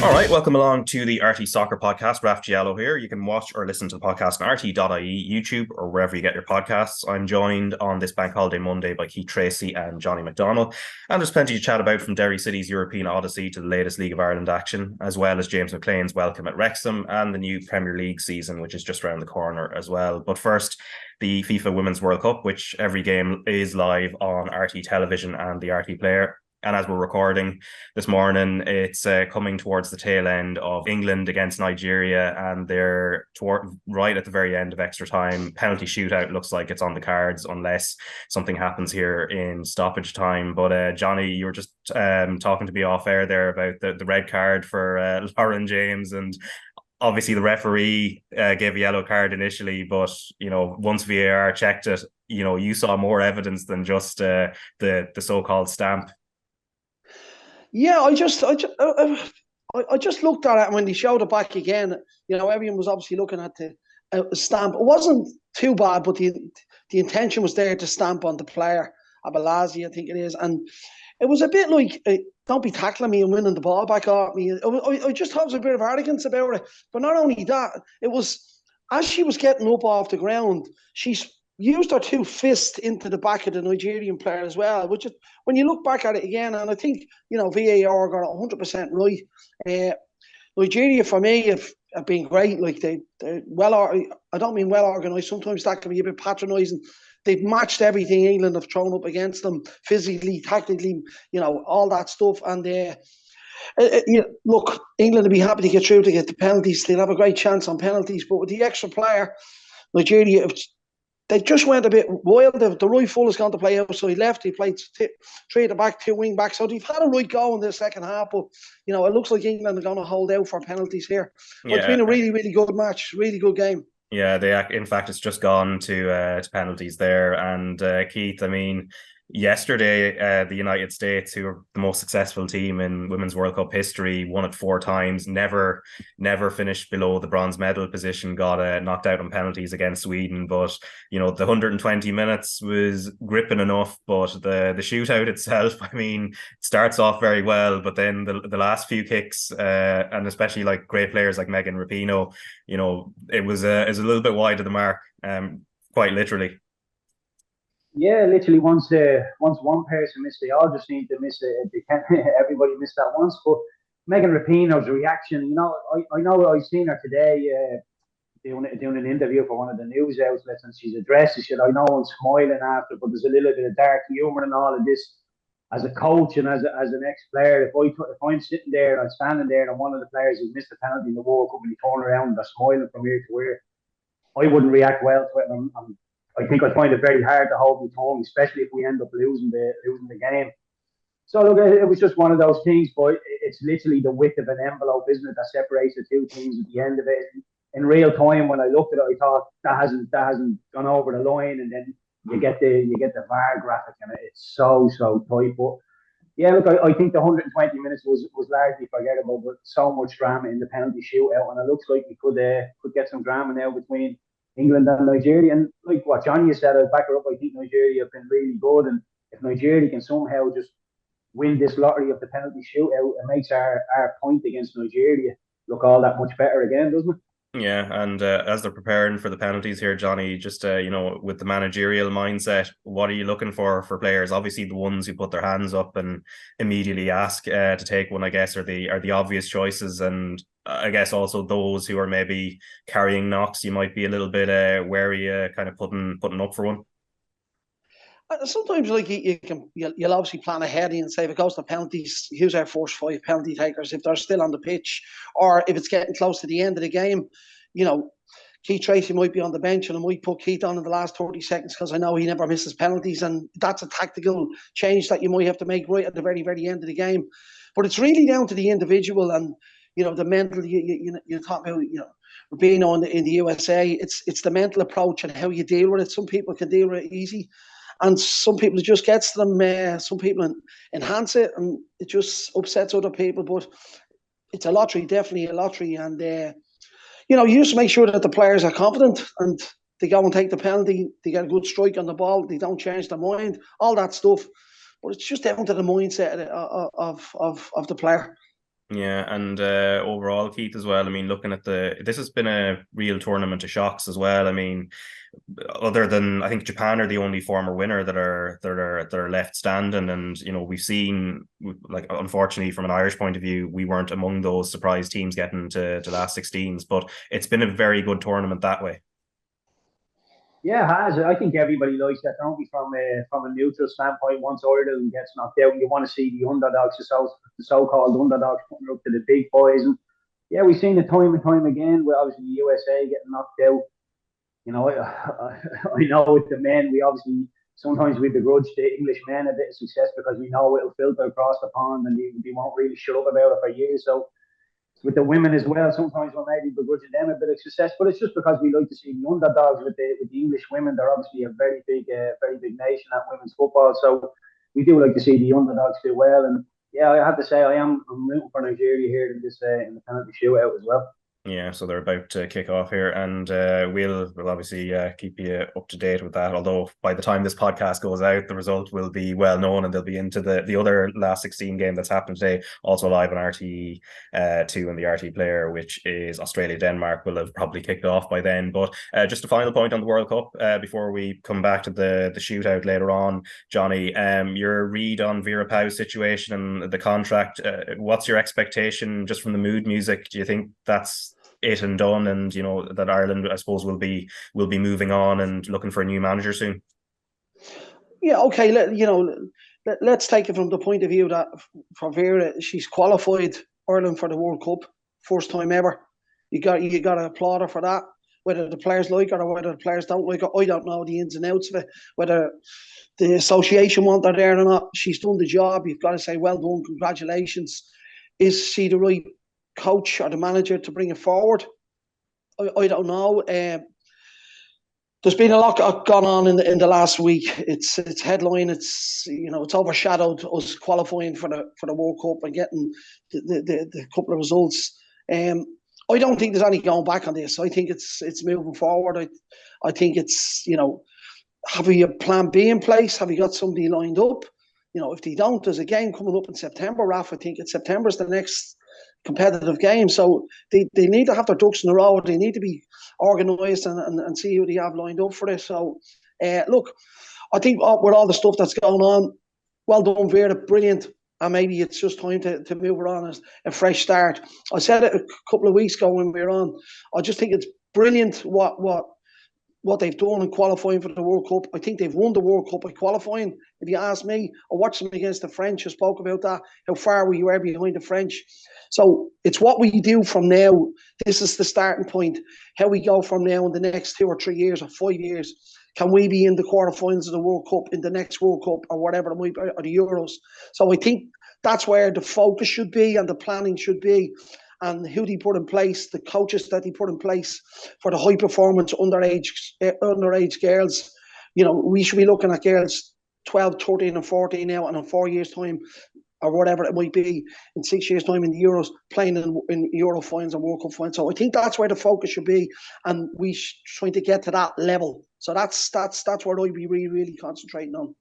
All right, welcome along to the RT Soccer Podcast. Raf Diallo here. You can watch or listen to the podcast on rt.ie, YouTube, or wherever you get your podcasts. I'm joined on this Bank Holiday Monday by Keith Treacy and Johnny McDonnell. And there's plenty to chat about, from Derry City's European Odyssey to the latest League of Ireland action, as well as James McClean's welcome at Wrexham and the new Premier League season, which is just around the corner as well. But first, the FIFA Women's World Cup, which every game is live on RT Television and the RT Player. And as we're recording this morning, it's coming towards the tail end of England against Nigeria, and they're right at the very end of extra time. Penalty shootout looks like it's on the cards unless something happens here in stoppage time. But Johnny, you were just talking to me off air there about the red card for Lauren James, and obviously the referee gave a yellow card initially, but once VAR checked it, you saw more evidence than just the so-called stamp. Yeah, I just looked at it when they showed it back again. Everyone was obviously looking at the stamp. It wasn't too bad, but the intention was there to stamp on the player, Abalazi, I think it is, and it was a bit like, don't be tackling me and winning the ball back off me. I just thought it was a bit of arrogance about it. But not only that, it was, as she was getting up off the ground, she's used her two fists into the back of the Nigerian player as well, which is, when you look back at it again, and I think, VAR got it 100% right. Nigeria, for me, have been great. Like, they're well, I don't mean well organised. Sometimes that can be a bit patronising. They've matched everything England have thrown up against them, physically, tactically, all that stuff. And look, England will be happy to get through to get the penalties. They'll have a great chance on penalties. But with the extra player, Nigeria, they just went a bit wild. The right full has gone to play outside left. He played three at the back, two wing backs. So they've had a right go in the second half. But, it looks like England are going to hold out for penalties here. But it's been a really, really good match, really good game. Yeah, in fact, it's just gone to penalties there. And Keith, I mean, yesterday, the United States, who are the most successful team in Women's World Cup history, won it 4 times, never finished below the bronze medal position, got knocked out on penalties against Sweden. But, the 120 minutes was gripping enough. But the shootout itself, I mean, starts off very well, but then the last few kicks, and especially like great players like Megan Rapinoe, it was a little bit wide of the mark, quite literally. Yeah, literally once one person missed, they all just seem to miss it. They can't, everybody missed that once. But Megan Rapinoe's reaction, I know I've seen her today doing an interview for one of the news outlets, and she's addressed it. She said, I know I'm smiling after, but there's a little bit of dark humour in all of this. As a coach and as an ex-player, if I'm sitting there and I'm standing there and one of the players who's missed a penalty in the World Cup and he turn around and they're smiling from ear to ear, I wouldn't react well to it. And I think I find it very hard to hold my tongue, especially if we end up losing the game. So look, it was just one of those things, but it's literally the width of an envelope, isn't it, that separates the two teams at the end of it. In real time, when I looked at it, I thought that hasn't gone over the line, and then you get the VAR graphic, and it's so tight. But yeah, look, I think the 120 minutes was largely forgettable, but so much drama in the penalty shootout, and it looks like we could get some drama now between England and Nigeria. And like what Johnny said, I'll back her up. I think Nigeria have been really good, and if Nigeria can somehow just win this lottery of the penalty shootout, it makes our point against Nigeria look all that much better again, doesn't it? Yeah, and as they're preparing for the penalties here, Johnny, just with the managerial mindset, what are you looking for players? Obviously, the ones who put their hands up and immediately ask to take one, I guess, are the obvious choices, and I guess also those who are maybe carrying knocks, you might be a little bit wary, kind of putting up for one. Sometimes, like, you'll obviously plan ahead and say, if it goes to penalties, here's our first 5 penalty takers if they're still on the pitch, or if it's getting close to the end of the game. Keith Treacy might be on the bench, and I might put Keith on in the last 30 seconds because I know he never misses penalties, and that's a tactical change that you might have to make right at the very, very end of the game. But it's really down to the individual and the mental. You talk about being in the USA. It's the mental approach and how you deal with it. Some people can deal with it easy, and some people, it just gets to them. Some people enhance it, and it just upsets other people. But it's a lottery, definitely a lottery. And, you just make sure that the players are confident and they go and take the penalty. They get a good strike on the ball. They don't change their mind, all that stuff. But it's just down to the mindset of the player. Yeah, and overall, Keith, as well. I mean, looking at this has been a real tournament of shocks as well. I mean, other than I think Japan are the only former winner that are left standing, and we've seen, like, unfortunately from an Irish point of view, we weren't among those surprise teams getting to last 16s, but it's been a very good tournament that way. Yeah, it has. I think everybody likes that, don't we? From a neutral standpoint, once Ireland gets knocked out, you want to see the underdogs, the so-called underdogs, coming up to the big boys. And yeah, we've seen it time and time again. With obviously the USA getting knocked out. I know with the men, we obviously sometimes we begrudge the English men a bit of success because we know it'll filter across the pond and they won't really shut up about it for years. So with the women as well, sometimes we're maybe begrudging them a bit of success, but it's just because we like to see the underdogs with the English women. They're obviously a very big nation at women's football, so we do like to see the underdogs do well. And yeah, I have to say I'm rooting for Nigeria here in the penalty shootout as well. Yeah, so they're about to kick off here, and we'll obviously keep you up to date with that. Although by the time this podcast goes out, the result will be well known, and they'll be into the other last 16 game that's happened today, also live on RTE two and the RTE player, which is Australia Denmark, will have probably kicked off by then. But just a final point on the World Cup before we come back to the shootout later on, Johnny. Your read on Vera Pauw's situation and the contract. What's your expectation just from the mood music? Do you think that's it and done, and that Ireland, I suppose, will be moving on and looking for a new manager soon? Yeah, okay. Let's take it from the point of view that for Vera, she's qualified Ireland for the World Cup, first time ever. You got to applaud her for that. Whether the players like her or whether the players don't like her, I don't know the ins and outs of it. Whether the association want her there or not, she's done the job. You've got to say well done, congratulations. Is she the right coach or the manager to bring it forward? I don't know. There's been a lot gone on in the last week. It's headline. It's overshadowed us qualifying for the World Cup and getting the couple of results. I don't think there's any going back on this. I think it's moving forward. I think it's have you a plan B in place? Have you got somebody lined up? If they don't, there's a game coming up in September, Raf. I think September's the next competitive game. So they need to have their ducks in a row. They need to be organised and see who they have lined up for this. So, look, I think with all the stuff that's going on, well done, Vera, brilliant. And maybe it's just time to move her on as a fresh start. I said it a couple of weeks ago when we were on. I just think it's brilliant what they've done in qualifying for the World Cup. I think they've won the World Cup by qualifying. If you ask me, I watched them against the French. I spoke about that, how far we were behind the French. So it's what we do from now. This is the starting point. How we go from now in the next 2 or 3 years or 5 years. Can we be in the quarterfinals of the World Cup, in the next World Cup, or whatever it might be, or the Euros? So I think that's where the focus should be and the planning should be. And who they put in place, the coaches that they put in place for the high performance underage girls. We should be looking at girls 12, 13 and 14 now, and in 4 years' time, or whatever it might be, in 6 years' time in the Euros, playing in Euro finals and World Cup finals. So I think that's where the focus should be, and we trying to get to that level. So that's what I'd be really, really concentrating on.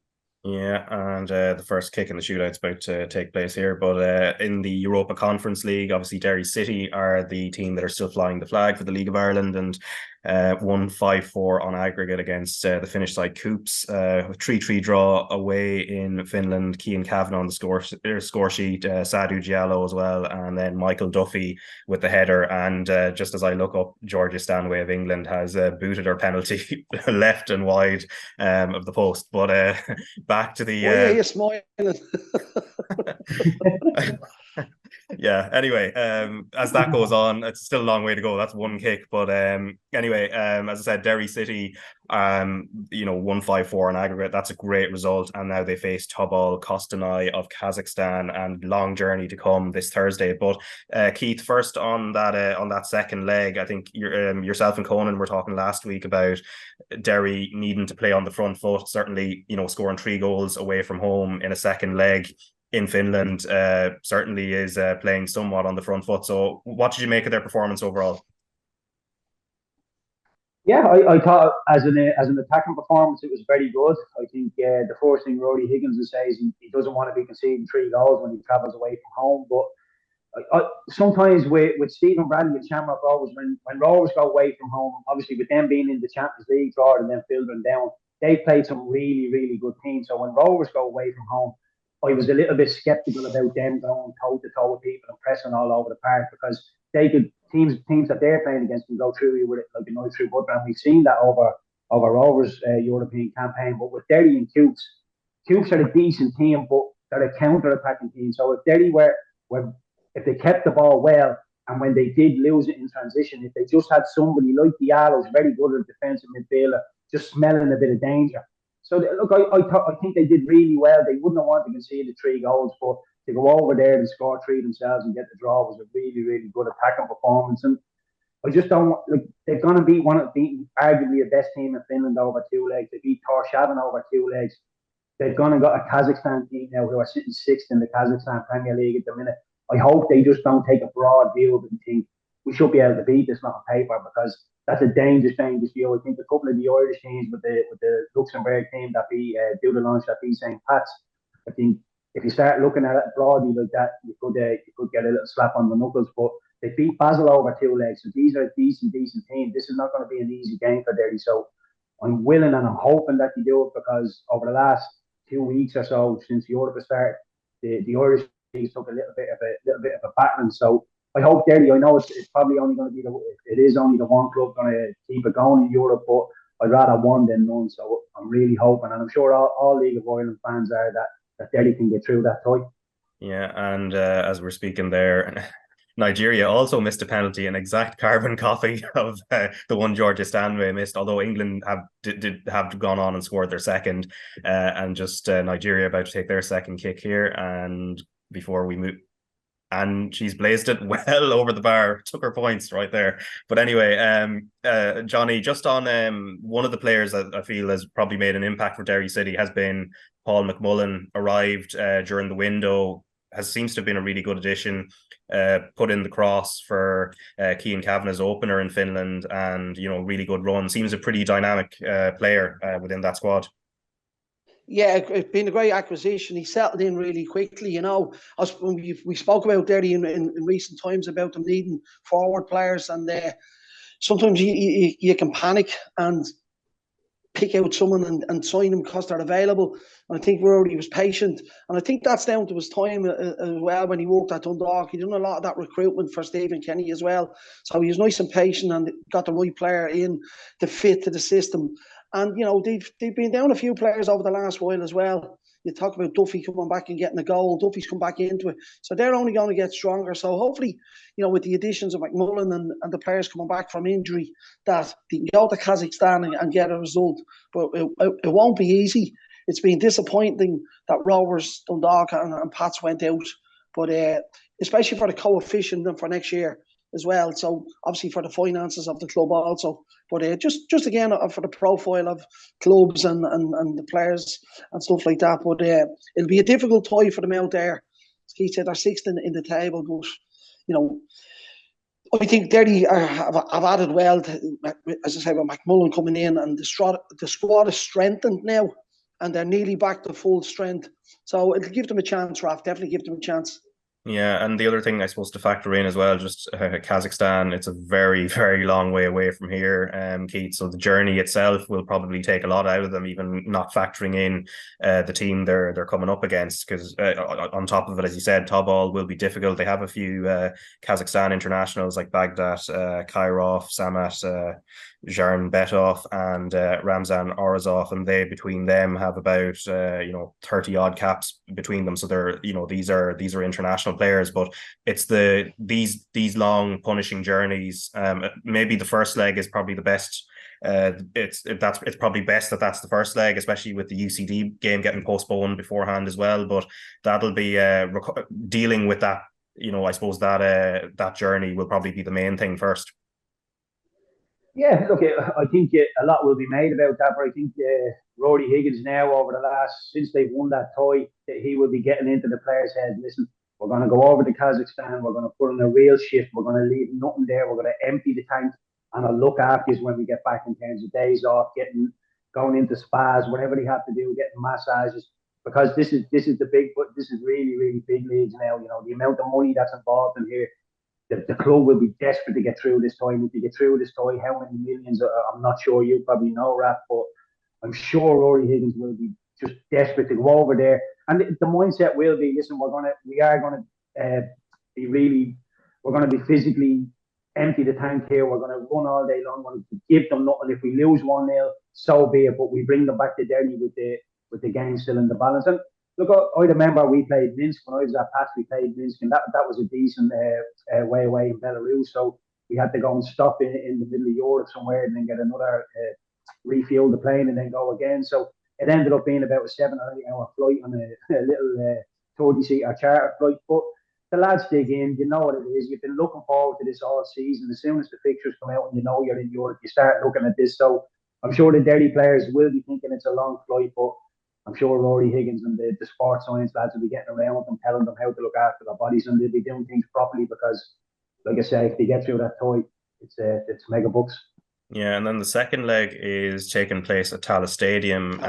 Yeah, and the first kick in the shootout's about to take place here. But in the Europa Conference League, obviously Derry City are the team that are still flying the flag for the League of Ireland, and won 5-4 on aggregate against the Finnish side KuPS. 3-3 draw away in Finland. Cian Kavanagh on the score sheet, Raf Diallo as well, and then Michael Duffy with the header. And just as I look up, Georgia Stanway of England has booted her penalty left and wide of the post. But back to the you're smiling. Yeah, anyway, as that goes on, it's still a long way to go. That's one kick. But anyway, as I said, Derry City won 5-4 on aggregate. That's a great result. And now they face Tobol Kostanay of Kazakhstan, and long journey to come this Thursday. But Keith, first on that second leg, I think yourself and Conan were talking last week about Derry needing to play on the front foot, certainly, scoring 3 goals away from home in a second leg in Finland certainly is playing somewhat on the front foot. So what did you make of their performance overall? Yeah, I thought as an attacking performance, it was very good. I think the first thing Rory Higgins will say is he doesn't want to be conceding 3 goals when he travels away from home. But Sometimes with Stephen Bradley and Shamrock Rovers, when Rovers go away from home, obviously with them being in the Champions League rather than filtering down, they played some really, really good teams. So when Rovers go away from home, I was a little bit sceptical about them going toe to toe with people and pressing all over the park, because they could teams that they're playing against can go through you with it like a knife through butter, and we've seen that over Rovers' European campaign. But with Derry and KuPS are a decent team, but they're a counter-attacking team. So if Derry were if they kept the ball well, and when they did lose it in transition, if they just had somebody like Diallo, who's very good at defensive midfielder, just smelling a bit of danger. So look, I think they did really well. They wouldn't have wanted to concede the 3 goals, but to go over there and score 3 themselves and get the draw was a really, really good attacking performance. And I just don't like they're going to beat arguably the best team in Finland over 2 legs. They beat Torshavn over 2 legs. They've gone and got a Kazakhstan team now who are sitting 6th in the Kazakhstan Premier League at the minute. I hope they just don't take a broad view of it and think we should be able to beat this on paper, because that's a dangerous view. I think a couple of the Irish teams with the Luxembourg team that do the launch that beat St. Pat's, I think if you start looking at it broadly like that, you could get a little slap on the knuckles. But they beat Basel over 2 legs, so these are a decent team. This is not going to be an easy game for Derry. So I'm willing and I'm hoping that they do it, because over the last 2 weeks or so since Europe has started, the Irish teams took a little bit of a battering. So I hope Derry. I know it's probably only going to be it is only the one club going to keep it going in Europe, but I'd rather one than none. So I'm really hoping, and I'm sure all League of Ireland fans are that Derry can get through that tie. Yeah, and as we're speaking there, Nigeria also missed a penalty, an exact carbon copy of the one Georgia Stanway missed, although England did have gone on and scored their second, and just Nigeria about to take their second kick here, and before we move, and she's blazed it well over the bar, took her points right there. But anyway, Johnny, just on one of the players that I feel has probably made an impact for Derry City has been Paul McMullen. Arrived during the window, seems to have been a really good addition. Put in the cross for Cian Kavanagh's opener in Finland, and really good run. Seems a pretty dynamic player within that squad. Yeah, it's been a great acquisition. He settled in really quickly. We spoke about Derry in recent times about them needing forward players, and sometimes you can panic and pick out someone and sign them because they're available. And I think Rory was patient, and I think that's down to his time as well when he worked at Dundalk. He done a lot of that recruitment for Stephen Kenny as well, so he was nice and patient and got the right player in to fit to the system. And they've been down a few players over the last while as well. You talk about Duffy coming back and getting a goal. Duffy's come back into it, so they're only going to get stronger. So hopefully, with the additions of McMullen and the players coming back from injury, that they can go to Kazakhstan and get a result. But it won't be easy. It's been disappointing that Rovers, Dundalk and Pats went out, but especially for the coefficient and for next year as well. So obviously for the finances of the club also, but just again for the profile of clubs and the players and stuff like that. But it'll be a difficult tie for them out there. As Keith said, they're 6th in the table, but I think Derry have added well to, as I said, with McMullen coming in, and the squad is strengthened now, and they're nearly back to full strength. So it'll give them a chance, Raf. Definitely give them a chance. Yeah, and the other thing I suppose to factor in as well, just Kazakhstan, it's a very, very long way away from here, Keith. So the journey itself will probably take a lot out of them, even not factoring in the team they're coming up against. Because on top of it, as you said, Tobol will be difficult. They have a few Kazakhstan internationals like Baghdad, Kairov, Samat, Zharnbetov and Ramzan Orazov, and they between them have about 30 odd caps between them. So they're these are international players, but it's these long punishing journeys. Maybe the first leg is probably the best. It's probably best that's the first leg, especially with the UCD game getting postponed beforehand as well. But that'll be dealing with that. I suppose that journey will probably be the main thing first. Yeah, look, I think a lot will be made about that, but I think Rory Higgins now, since they've won that tie, that he will be getting into the players' head. Listen, we're going to go over to Kazakhstan, we're going to put in a real shift, we're going to leave nothing there, we're going to empty the tank, and I'll look after you when we get back in terms of days off, going into spas, whatever they have to do, getting massages, because this is really, really big leagues now. You know, the amount of money that's involved in here. The club will be desperate to get through this toy. If you get through this toy, how many millions? I'm not sure. You probably know, Raf, but I'm sure Rory Higgins will be just desperate to go over there. And the mindset will be: listen, we are gonna we're gonna be physically empty the tank here. We're gonna run all day long. We're gonna give them nothing. If we lose 1-0, so be it. But we bring them back to Derry with the game still in the balance. And look, I remember we played Minsk when I was at Pats. We played Minsk, and that was a decent way away in Belarus. So we had to go and stop in the middle of Europe somewhere, and then get another refuel the plane, and then go again. So it ended up being about a 7 or 8 hour flight on a little 30-seater charter flight. But the lads dig in. You know what it is. You've been looking forward to this all season. As soon as the fixtures come out and you know you're in Europe, you start looking at this. So I'm sure the Derry players will be thinking it's a long flight, but I'm sure Rory Higgins and the sports science lads will be getting around them, telling them how to look after their bodies, and they'll be doing things properly because, like I say, if they get through that toy, it's mega bucks. Yeah, and then the second leg is taking place at Tallaght Stadium,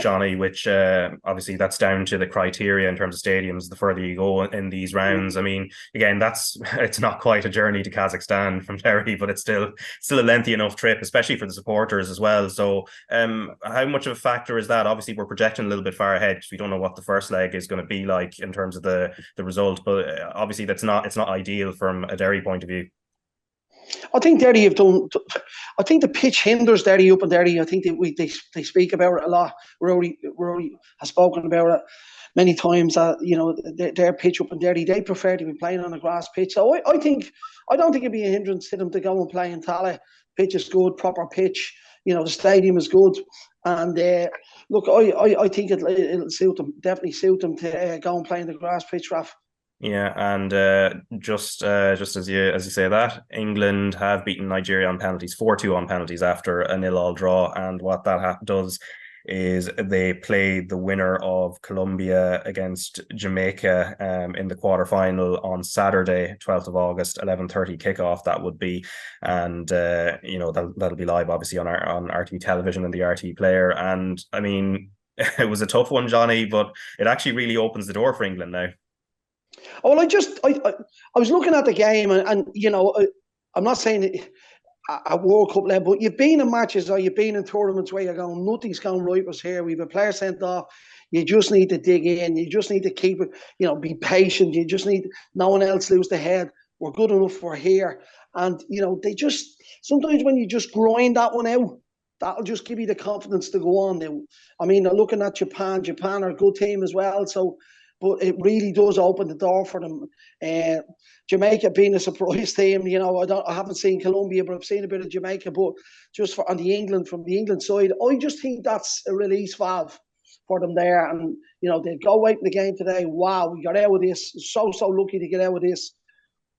Johnny, which obviously that's down to the criteria in terms of stadiums. The further you go in these rounds, I mean, again, it's not quite a journey to Kazakhstan from Derry, but it's still a lengthy enough trip, especially for the supporters as well. So, how much of a factor is that? Obviously, we're projecting a little bit far ahead because we don't know what the first leg is going to be like in terms of the result. But obviously, it's not ideal from a Derry point of view. I think Derry have done. I think the pitch hinders Derry up in Derry. I think they speak about it a lot. Rory has spoken about it many times. That their pitch up in Derry, they prefer to be playing on a grass pitch. So I don't think it'd be a hindrance to them to go and play in Tallaght. Pitch is good, proper pitch. The stadium is good, and look, I think it'll suit them. Definitely suit them to go and play in the grass pitch, Raf. Yeah, and just as you say that, England have beaten Nigeria on penalties, 4-2 on penalties after a 0-0 draw, and what that does is they play the winner of Colombia against Jamaica in the quarterfinal on Saturday, 12th of August, 11:30 kickoff. That would be, and that'll be live obviously on RT television and the RT player. And I mean, it was a tough one, Johnny, but it actually really opens the door for England now. Well, I was looking at the game, and I'm not saying a World Cup level, but you've been in matches or you've been in tournaments where you're going, nothing's going right with us here. We've a player sent off. You just need to dig in. You just need to keep it. Be patient. You just need no one else lose the head. We're good enough. We're here, and they just sometimes when you just grind that one out, that'll just give you the confidence to go on. Now, I mean, looking at Japan are a good team as well, so. But it really does open the door for them. Jamaica being a surprise team, I haven't seen Colombia, but I've seen a bit of Jamaica. But just from the England side, I just think that's a release valve for them there. And they go away from the game today. Wow, we got out of this. So lucky to get out of this.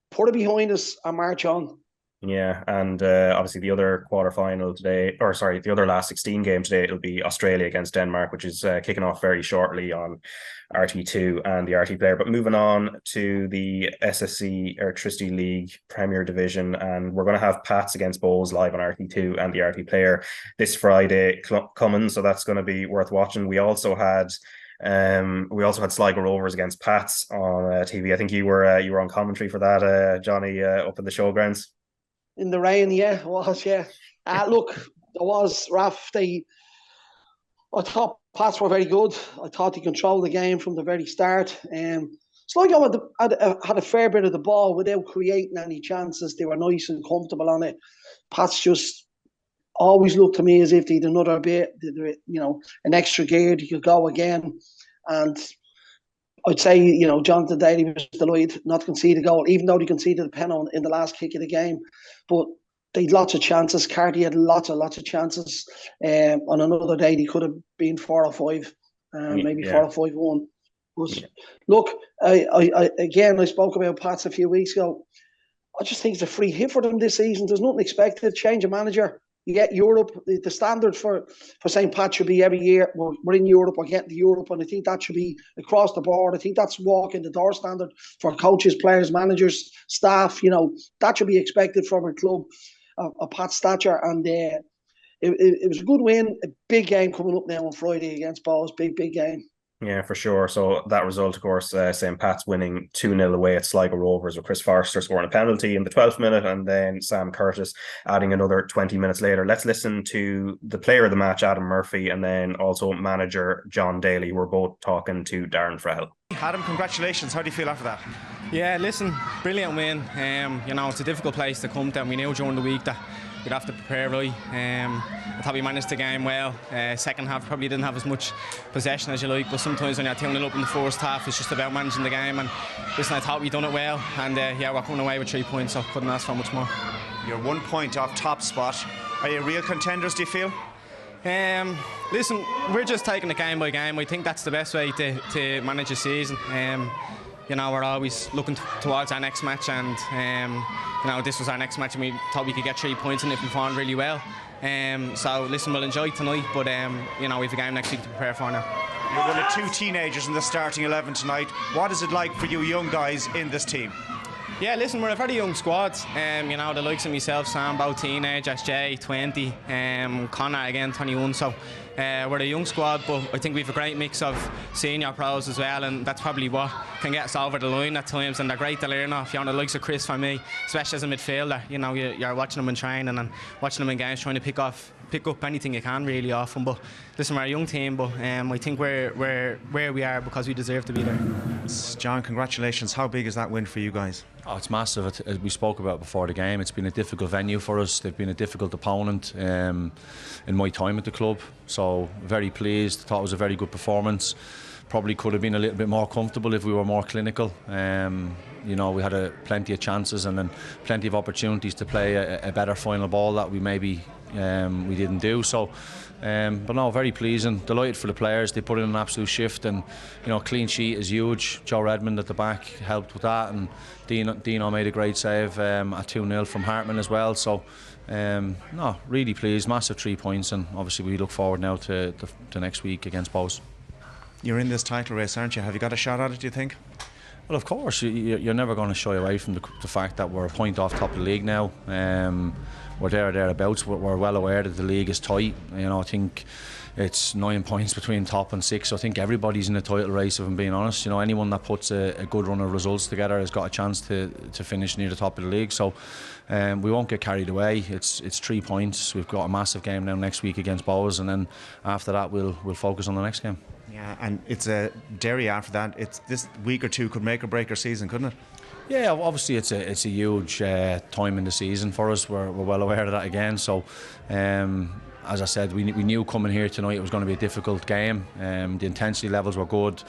Put it behind us and march on. Yeah, and obviously the other quarterfinal today, the other last 16 game today, it'll be Australia against Denmark, which is kicking off very shortly on RT2 and the RT player. But moving on to the SSC Electricity League Premier Division, and we're going to have Pats against Bowes live on RT2 and the RT player this Friday coming, so that's going to be worth watching. We also had Sligo Rovers against Pats on TV. I think you were on commentary for that, Johnny, up in the showgrounds. In the rain, yeah, it was, yeah. Look, there was, Raf, I thought Pats were very good. I thought they controlled the game from the very start. Sligo had a fair bit of the ball without creating any chances. They were nice and comfortable on it. Pats just always looked to me as if they'd another bit, an extra gear, they could go again. And I'd say, Jonathan Daly was delighted not to concede a goal, even though they conceded a penalty in the last kick of the game. But they had lots of chances. Carty had lots of chances. On another day, they could have been 4 or 5, maybe 4 or 5-1. Look, I spoke about Pats a few weeks ago. I just think it's a free hit for them this season. There's nothing expected. Change of manager. You get Europe. The standard for St. Pat should be every year we're in Europe, we're getting to Europe, and I think that should be across the board. I think that's walking the door standard for coaches, players, managers, staff. That should be expected from a club of Pat's stature. And it was a good win. A big game coming up now on Friday against Bowes. Big game. Yeah, for sure. So that result, of course, St. Pat's winning 2-0 away at Sligo Rovers with Chris Forrester scoring a penalty in the 12th minute and then Sam Curtis adding another 20 minutes later. Let's listen to the player of the match, Adam Murphy, and then also manager John Daly. We're both talking to Darren Frehel. Adam, congratulations. How do you feel after that? Yeah, listen, brilliant win. It's a difficult place to come to, and we knew during the week that we'd have to prepare right. I thought we managed the game well. Second half probably didn't have as much possession as you like, but sometimes when you're 2-0 up in the first half, it's just about managing the game. And listen, I thought we done it well, and we're coming away with 3 points, so couldn't ask for much more. You're 1 point off top spot. Are you real contenders, do you feel? Listen, we're just taking it game by game. I think that's the best way to manage a season. We're always looking towards our next match, and this was our next match, and we thought we could get 3 points in it if we performed really well. So listen, we'll enjoy tonight, but we have a game next week to prepare for now. You're one of 2 teenagers in the starting 11 tonight. What is it like for you young guys in this team? Yeah, listen, we're a very young squad. The likes of myself, Sam, both teenagers, Jay, 20, Connor again, 21. So we're a young squad, but I think we've a great mix of senior pros as well, and that's probably what can get us over the line at times. And they're great to learn off. The likes of Chris for me, especially as a midfielder. You're watching them in training and watching them in games, trying to pick up anything you can really off them. But listen, we're a young team, but I think we're where we are because we deserve to be there. John, congratulations. How big is that win for you guys? Oh, it's massive. As we spoke about before the game, it's been a difficult venue for us. They've been a difficult opponent in my time at the club. So very pleased. Thought it was a very good performance. Probably could have been a little bit more comfortable if we were more clinical. We had plenty of chances and then plenty of opportunities to play a better final ball that we maybe we didn't do. So, but no, very pleasing. Delighted for the players. They put in an absolute shift, and clean sheet is huge. Joe Redmond at the back helped with that, and Dino made a great save at 2-0 from Hartman as well. So, no, really pleased. Massive 3 points, and obviously we look forward now to next week against Bows. You're in this title race, aren't you? Have you got a shot at it, do you think? Well, of course, you're never going to shy away from the fact that we're a point off top of the league now. We're thereabouts. We're well aware that the league is tight. I think it's 9 points between top and 6. So I think everybody's in a title race, if I'm being honest. Anyone that puts a good run of results together has got a chance to finish near the top of the league. So we won't get carried away. It's 3 points. We've got a massive game now next week against Bows, and then after that we'll focus on the next game. Yeah, and it's a Derry after that. It's this week or two could make or break our season, couldn't it? Yeah, obviously it's a huge time in the season for us. We're well aware of that again. So, as I said, we knew coming here tonight it was going to be a difficult game. The intensity levels were good.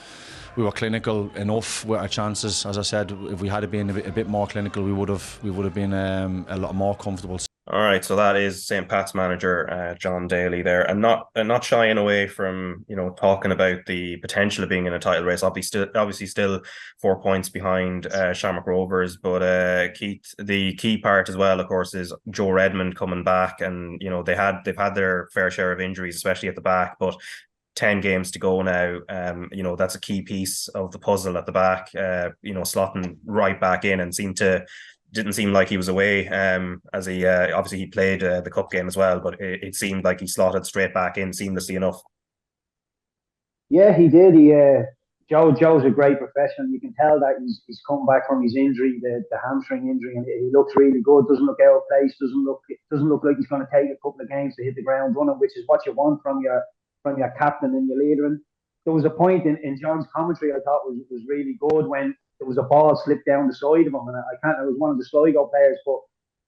We were clinical enough with our chances. As I said, if we had been a bit more clinical, we would have been a lot more comfortable. All right, so that is St. Pat's manager John Daly there, and not shying away from talking about the potential of being in a title race. Obviously still 4 points behind Shamrock Rovers, but Keith, the key part as well, of course, is Joe Redmond coming back, and they've had their fair share of injuries, especially at the back, but 10 games to go now. That's a key piece of the puzzle at the back. Slotting right back in and didn't seem like he was away, as he obviously he played the cup game as well, but it seemed like he slotted straight back in seamlessly enough. Yeah, he did. Joe's a great professional. You can tell that he's come back from his injury, the hamstring injury, and he looks really good. Doesn't look out of place. Doesn't look like he's going to take a couple of games to hit the ground running, which is what you want from your captain and your leader. And there was a point in John's commentary I thought was really good when there was a ball slipped down the side of him, and it was one of the Sligo players, but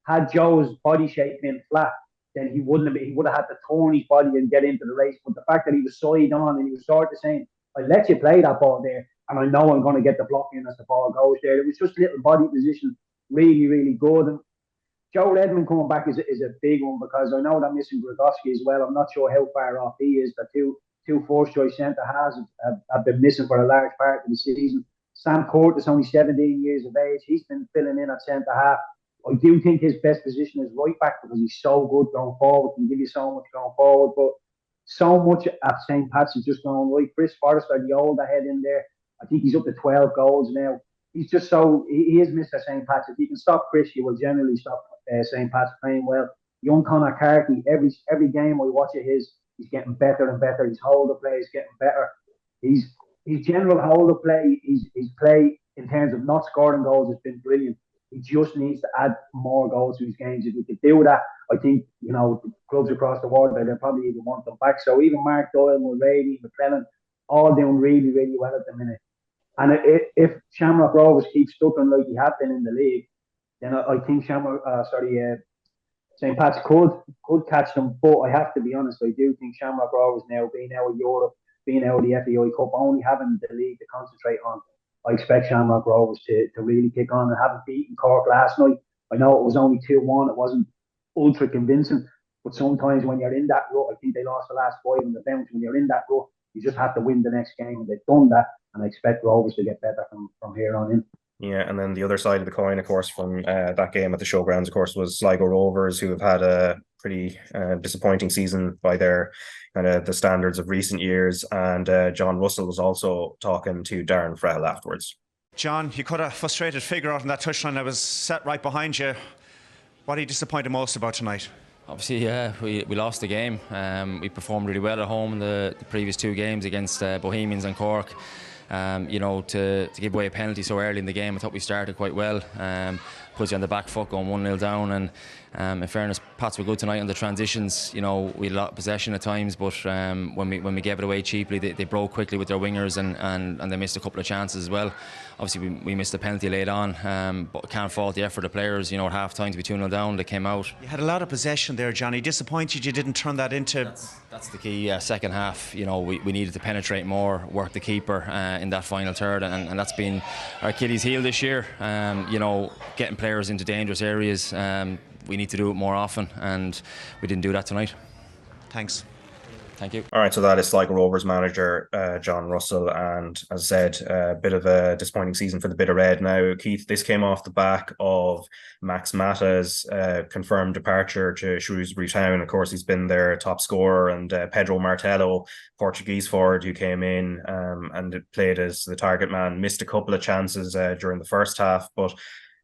had Joe's body shape been flat, then he would have had to turn his body and get into the race. But the fact that he was side on and he was sort of saying, I let you play that ball there, and I know I'm going to get the block in as the ball goes there. It was just little body position, really, really good. And Joe Redmond coming back is a big one, because I know that missing Grigowski as well. I'm not sure how far off he is. The two first choice centre halves have been missing for a large part of the season. Sam Curtis, only 17 years of age, he's been filling in at centre half. I do think his best position is right back, because he's so good going forward, can give you so much going forward. But so much at St. Pat's is just going right. Chris Forrester, the older head in there, I think he's up to 12 goals now. He's just he is Mr. St. Pat's. If you can stop Chris, you will generally stop St. Pat's playing well. Young Conor Carthy, every game I watch of his, he's getting better and better. His holder play is getting better. his general hold-up play, his play in terms of not scoring goals has been brilliant. He just needs to add more goals to his games. If he could do that, I think, you know, clubs across the world, they'll probably even want them back. So even Mark Doyle, Mulready, McClellan, all doing really, really well at the minute. And if Shamrock Rovers keep stucking like he had been in the league, then I think St. Pat's could catch them. But I have to be honest, I do think Shamrock Rovers now, being out of Europe, being out of the FAI Cup, only having the league to concentrate on, I expect Shamrock Rovers to really kick on, and having beaten Cork last night. I know it was only 2-1, it wasn't ultra convincing, but sometimes when you're in that rut, I think they lost the last 5 in the bounce. When you're in that rut, you just have to win the next game, and they've done that, and I expect Rovers to get better from here on in. Yeah, and then the other side of the coin, of course, from that game at the Showgrounds, of course, was Sligo Rovers, who have had a pretty disappointing season by their kind of the standards of recent years. And John Russell was also talking to Darren Frell afterwards. John, you cut a frustrated figure out on that touchline that was set right behind you. What are you disappointed most about tonight? Obviously, yeah, we lost the game. We performed really well at home in the previous 2 games against Bohemians and Cork. You know, to give away a penalty so early in the game, I thought we started quite well. Put you on the back foot going 1-0 down, and in fairness, Pats were good tonight on the transitions. You know, we had a lot of possession at times, but when we gave it away cheaply, they broke quickly with their wingers, and they missed a couple of chances as well. Obviously, we missed the penalty late on, but can't fault the effort of the players. You know, at half time to be 2-0 down, they came out. You had a lot of possession there, Johnny. Disappointed you didn't turn that into. That's the key. Second half, you know, we needed to penetrate more, work the keeper in that final third, and that's been our Achilles heel this year. You know, getting players into dangerous areas. We need to do it more often, and we didn't do that tonight. Thanks. Thank you. All right, so that is Sligo Rovers manager John Russell, and as I said, a bit of a disappointing season for the Bit of Red. Now, Keith, this came off the back of Max Mata's confirmed departure to Shrewsbury Town. Of course, he's been their top scorer, and Pedro Martelo, Portuguese forward, who came in and played as the target man, missed a couple of chances during the first half, but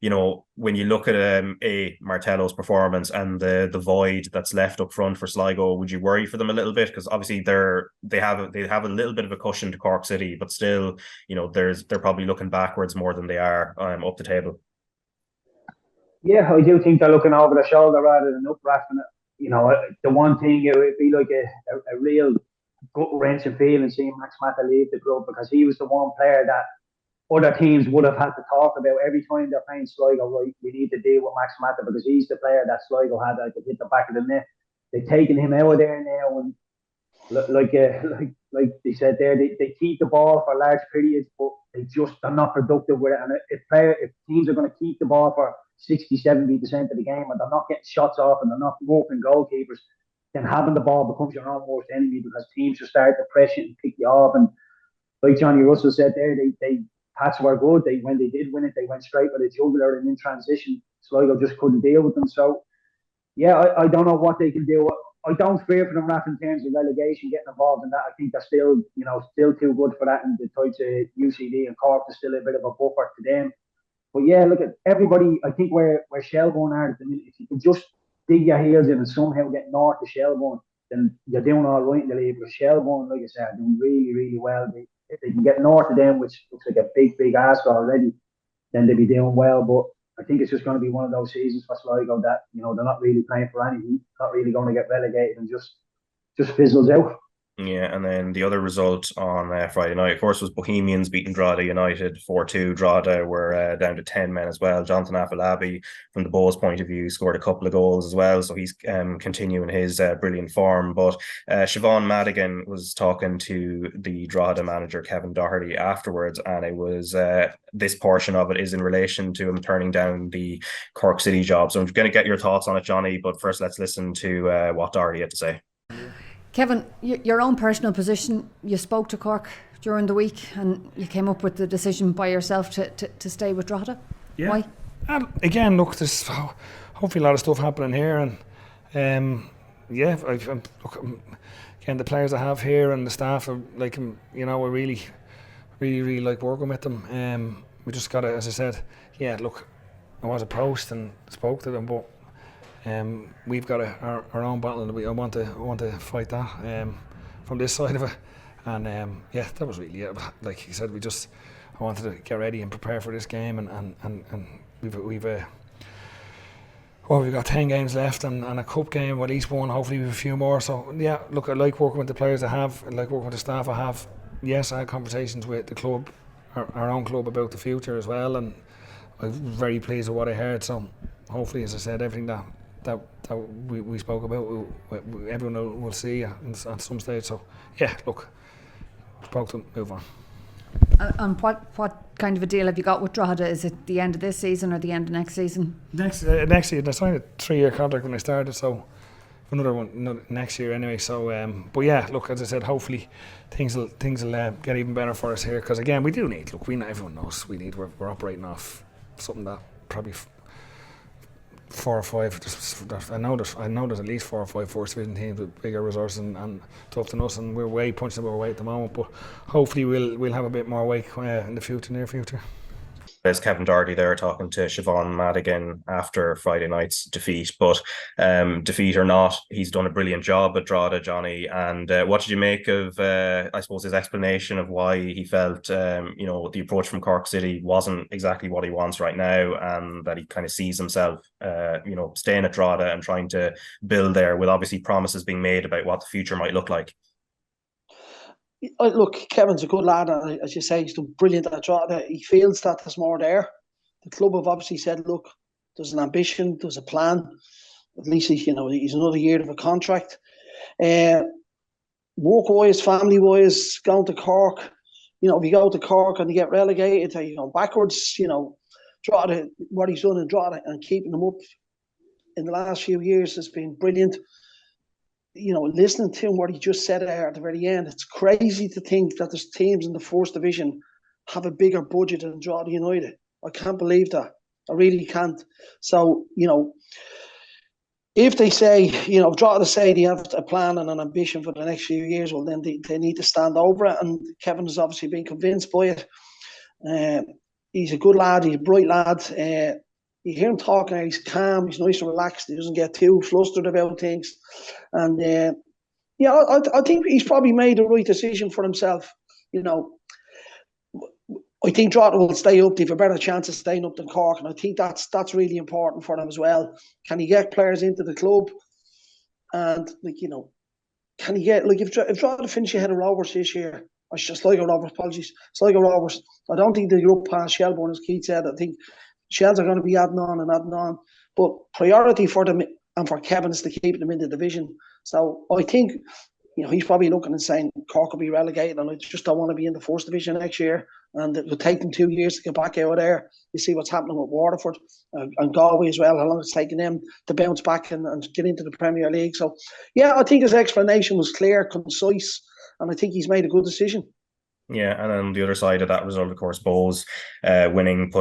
you know, when you look at Martelo's performance and the void that's left up front for Sligo, would you worry for them a little bit? Because obviously they have a little bit of a cushion to Cork City, but still, you know, they're probably looking backwards more than they are up the table. Yeah, I do think they're looking over their shoulder rather than up, Raf. You know, the one thing, it would be like a real gut-wrenching feeling seeing Max Mata leave the club, because he was the one player that other teams would have had to talk about every time they're playing Sligo. Right, we need to deal with Max Mata because he's the player that Sligo had that could hit the back of the net. They've taken him out of there now, and like they said there, they keep the ball for large periods, but they're not productive with it. And if teams are going to keep the ball for 60-70% of the game, and they're not getting shots off, and they're not open goalkeepers, then having the ball becomes your own worst enemy, because teams will start to press it and pick you off. And like Johnny Russell said there, they Pats were good. When they did win it, they went straight for the jugular, and in transition, Sligo just couldn't deal with them. So, yeah, I don't know what they can do. I don't fear for them, Raf, in terms of relegation, getting involved in that. I think they're still too good for that, and the types of UCD and Cork is still a bit of a buffer to them. But yeah, look at everybody. I think where Shelbourne are at the minute, if you can just dig your heels in and somehow get north to Shelbourne, then you're doing all right in the league. But Shelbourne, like I said, are doing really, really well. If they can get north of them, which looks like a big ask already, then they'll be doing well. But I think it's just going to be one of those seasons for Sligo that, you know, they're not really playing for anything, not really going to get relegated, and just fizzles out. Yeah, and then the other result on Friday night, of course, was Bohemians beating Drogheda United 4-2. Drogheda were down to 10 men as well. Jonathan Afolabi, from the Bows' point of view, scored a couple of goals as well, so he's continuing his brilliant form. But Siobhan Madigan was talking to the Drogheda manager, Kevin Doherty, afterwards, and it was this portion of it is in relation to him turning down the Cork City job. So I'm going to get your thoughts on it, Johnny, but first let's listen to what Doherty had to say. Kevin, your own personal position, you spoke to Cork during the week and you came up with the decision by yourself to stay with Drogheda. Yeah. Why? Again, look, there's hopefully a lot of stuff happening here, and again, the players I have here and the staff are like, you know, I really like working with them. We just got to, as I said, yeah, look, I was approached and spoke to them, but we've got our own battle, and I want to fight that from this side of it. And yeah, that was really it. Like you said, I wanted to get ready and prepare for this game, and we've got 10 games left and a cup game, at least one, hopefully with a few more. So yeah, look, I like working with the players I have, I like working with the staff I have. Yes, I had conversations with the club, our own club, about the future as well, and I'm very pleased with what I heard. So hopefully, as I said, everything that we spoke about, everyone will see at some stage. So yeah, look, spoke to them, move on. And what kind of a deal have you got with Drogheda? Is it the end of this season or the end of next season? Next season. I signed a 3-year contract when I started, so another one next year anyway. So, but yeah, look, as I said, hopefully things will get even better for us here. Because again, we do need. Look, everyone knows we need. We're operating off something that probably 4 or 5. I know there's at least 4 or 5 first division teams with bigger resources and tough than us, and we're way punching above our weight at the moment. But hopefully we'll have a bit more weight in the near future. There's Kevin Doherty there talking to Siobhan Madigan after Friday night's defeat. But defeat or not, he's done a brilliant job at Drogheda, Johnny. And what did you make of, I suppose, his explanation of why he felt, the approach from Cork City wasn't exactly what he wants right now, and that he kind of sees himself, staying at Drogheda and trying to build there, with obviously promises being made about what the future might look like? Look, Kevin's a good lad, and as you say, he's done brilliant at Drogheda. He feels that there's more there. The club have obviously said, look, there's an ambition, there's a plan. At least he's another year of a contract. Work-wise, family-wise, going to Cork. If you go to Cork and you get relegated, you go backwards. Drogheda, what he's done in Drogheda and keeping them up in the last few years has been brilliant. Listening to him, what he just said there at the very end, it's crazy to think that there's teams in the first division have a bigger budget than Drogheda United. I can't believe that. I really can't. So, if they say, if Drogheda say they have a plan and an ambition for the next few years, well, then they need to stand over it. And Kevin has obviously been convinced by it. He's a good lad. He's a bright lad. You hear him talking, he's calm, he's nice and relaxed, he doesn't get too flustered about things. And I think he's probably made the right decision for himself. I think Drogheda will stay up. They have a better chance of staying up than Cork, and I think that's really important for them as well. Can he get players into the club? And can he get if Drogheda finish ahead of Rovers this year? I just like a Rovers, apologies. Sligo Rovers. I don't think they'll up past Shelbourne, as Keith said. I think Shells are going to be adding on. But priority for them and for Kevin is to keep them in the division. So I think, he's probably looking and saying Cork will be relegated and I just don't want to be in the first division next year. And it will take them 2 years to get back out of there. You see what's happening with Waterford and Galway as well, how long it's taken them to bounce back and get into the Premier League. So, yeah, I think his explanation was clear, concise, and I think he's made a good decision. Yeah, and then the other side of that result, of course, Bohs winning,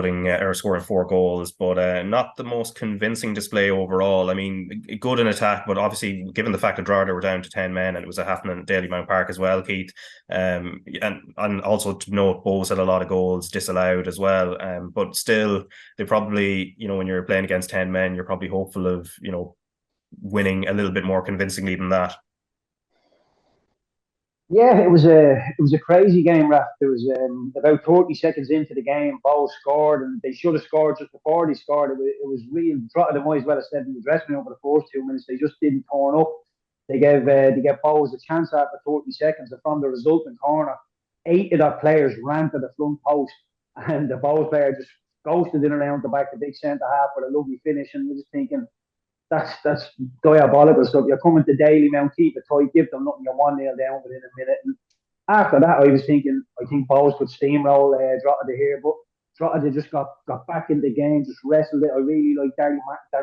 scoring 4 goals, but not the most convincing display overall. I mean, good in attack, but obviously, given the fact that Drogheda were down to 10 men and it was happening at Dalymount Park as well, Keith, and also to note, Bohs had a lot of goals disallowed as well, but still, they probably, when you're playing against 10 men, you're probably hopeful of, winning a little bit more convincingly than that. Yeah, it was a crazy game, Raf. There was about 30 seconds into the game, Bohs scored, and they should have scored just before they scored. It was real. Drogheda might as well have said in the dressing room for the first 2 minutes. They just didn't turn up. They gave Bohs a chance after 30 seconds, and from the resulting corner, 8 of their players ran to the front post, and the Bohs player just ghosted in around the back, the big centre half with a lovely finish, and you're just thinking, that's diabolical stuff. You're coming to Dalymount, keep it tight, give them nothing, you're 1-0 down within a minute. And after that, I was thinking, I think Bohs could steamroll Drogheda here, but Drogheda just got back in the game, just wrestled it. I really like Darren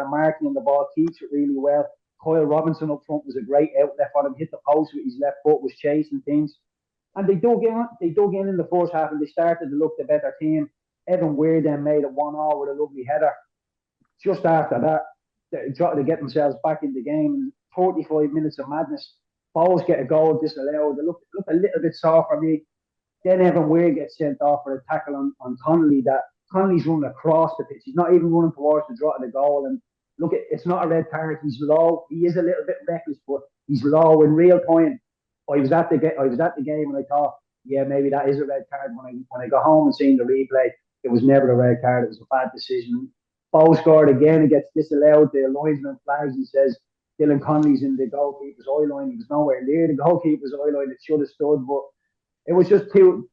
Markey on the ball, keeps it really well. Kyle Robinson up front was a great outlet for him, hit the post with his left foot, was chasing things. And they dug in the first half, and they started to look the better team. Evan Weir then made it 1-1 with a lovely header. Just after that, Drogheda get themselves back in the game. 45 minutes of madness. Bohs get a goal disallowed. They look a little bit soft for me. Then Evan Weir gets sent off for a tackle on Connolly. That Connolly's running across the pitch. He's not even running towards the Drogheda goal. And look, it's not a red card. He's low. He is a little bit reckless, but he's low in real time. I was at the game and I thought, yeah, maybe that is a red card. When I got home and seen the replay, it was never a red card. It was a bad decision. Bow scored again. It gets disallowed. The linesman flags and says Dylan Connolly's in the goalkeeper's eye line. He was nowhere near the goalkeeper's eye line. It should have stood, but it was just two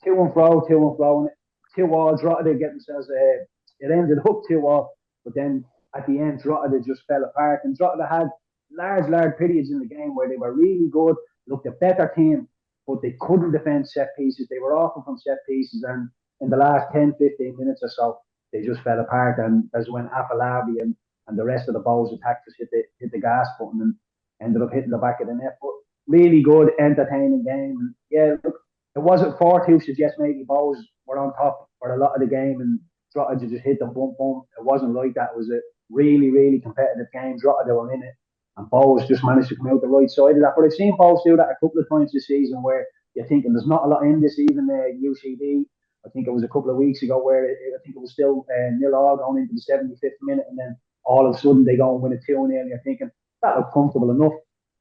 and fro, and 2-2. Drogheda get themselves ahead. It ended up 2-2, but then at the end, Drogheda just fell apart. And Drogheda had large periods in the game where they were really good, looked a better team, but they couldn't defend set pieces. They were awful from set pieces, and in the last 10, 15 minutes or so, they just fell apart. And as when Afalabi and the rest of the Bows attackers hit the gas button and ended up hitting the back of the net. But really good, entertaining game. And yeah, look, it wasn't 4-2 suggest maybe Bows were on top for a lot of the game and Drogheda just hit them boom. It wasn't like that. It was a really competitive game. Drogheda were in it, and Bows just managed to come out the right side of that. But I've seen Bows do that a couple of times this season where you're thinking there's not a lot in this. Even UCD, I think it was a couple of weeks ago where I think it was still 0-0 going into the 75th minute, and then all of a sudden they go and win a 2-0. You're thinking that looked comfortable enough.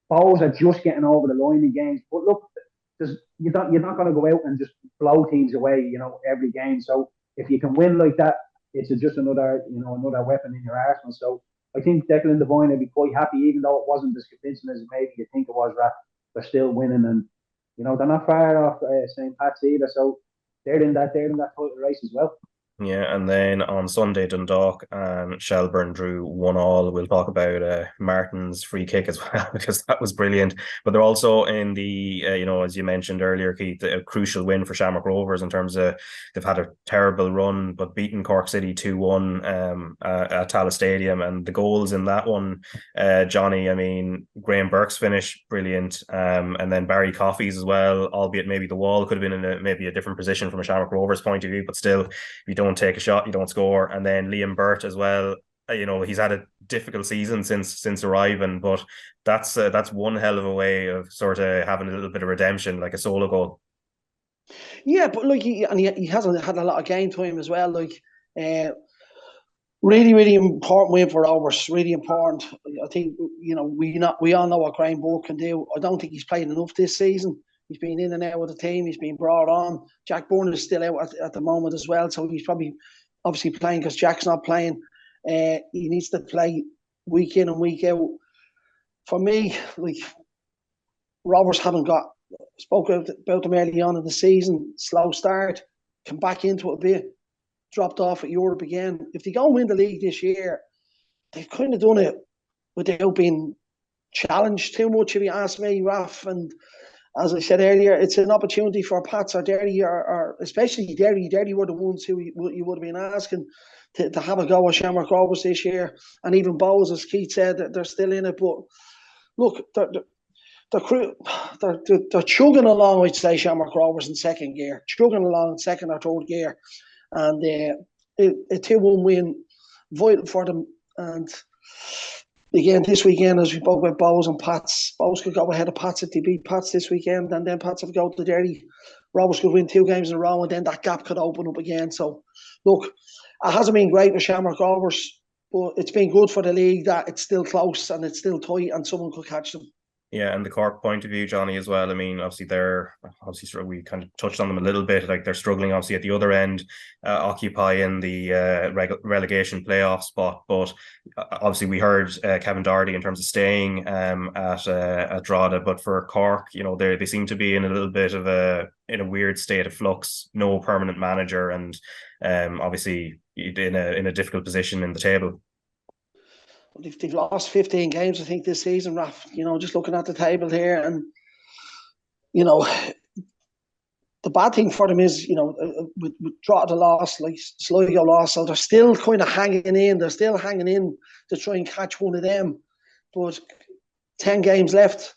Bows are just getting over the line in games, but look, you're not going to go out and just blow teams away, every game. So if you can win like that, it's just another weapon in your arsenal. So I think Declan Devine would be quite happy, even though it wasn't as convincing as maybe you think it was. Raf, they're still winning, and they're not far off St. Pat's either. So they're in that title race as well. Yeah, and then on Sunday, Dundalk and Shelburne drew 1-1. We'll talk about Martin's free kick as well, because that was brilliant. But they're also in the, as you mentioned earlier, Keith, a crucial win for Shamrock Rovers in terms of they've had a terrible run, but beaten Cork City 2-1 at Tallaght Stadium. And the goals in that one, Johnny, I mean, Graham Burke's finish, brilliant. And then Barry Coffey's as well, albeit maybe the wall could have been in maybe a different position from a Shamrock Rovers point of view, but still, if you don't take a shot, you don't score. And then Liam Burt as well, he's had a difficult season since arriving, but that's one hell of a way of sort of having a little bit of redemption, like a solo goal. Yeah, but like he hasn't had a lot of game time as well. Like really important win for Rovers. Really important. I think we all know what Graham Burke can do. I don't think he's played enough this season. He's been in and out of the team. He's been brought on. Jack Byrne is still out at the moment as well. So he's probably obviously playing because Jack's not playing. He needs to play week in and week out. For me, like, Rovers haven't spoke about them early on in the season. Slow start. Come back into it a bit. Dropped off at Europe again. If they go and win the league this year, they've kind of done it without being challenged too much, if you ask me, Raf. And as I said earlier, it's an opportunity for Pats or Derry, or especially Derry. Derry were the ones who you would have been asking to have a go at Shamrock Rovers this year. And even Bows, as Keith said, they're still in it. But look, they're chugging along, I'd say, Shamrock Rovers in second gear. Chugging along in second or third gear. And a 2-1 win, vital for them. And again, this weekend, as we spoke about Bows and Pats, Bows could go ahead of Pats if they beat Pats this weekend, and then Pats have to go to Derry. Rovers could win 2 games in a row, and then that gap could open up again. So, look, it hasn't been great with Shamrock Rovers, but it's been good for the league that it's still close and it's still tight, and someone could catch them. Yeah, and the Cork point of view, Johnny, as well. I mean, obviously we kind of touched on them a little bit. Like, they're struggling, obviously, at the other end, occupying the relegation playoff spot. But obviously, we heard Kevin Doherty in terms of staying at Drogheda. But for Cork, they seem to be in a little bit of a weird state of flux. No permanent manager, and obviously in a difficult position in the table. They've lost 15 games, I think, this season, Raf. Just looking at the table here, and the bad thing for them is, with Drogheda loss, like Sligo loss, so they're still kind of hanging in. They're still hanging in to try and catch one of them. But 10 games left.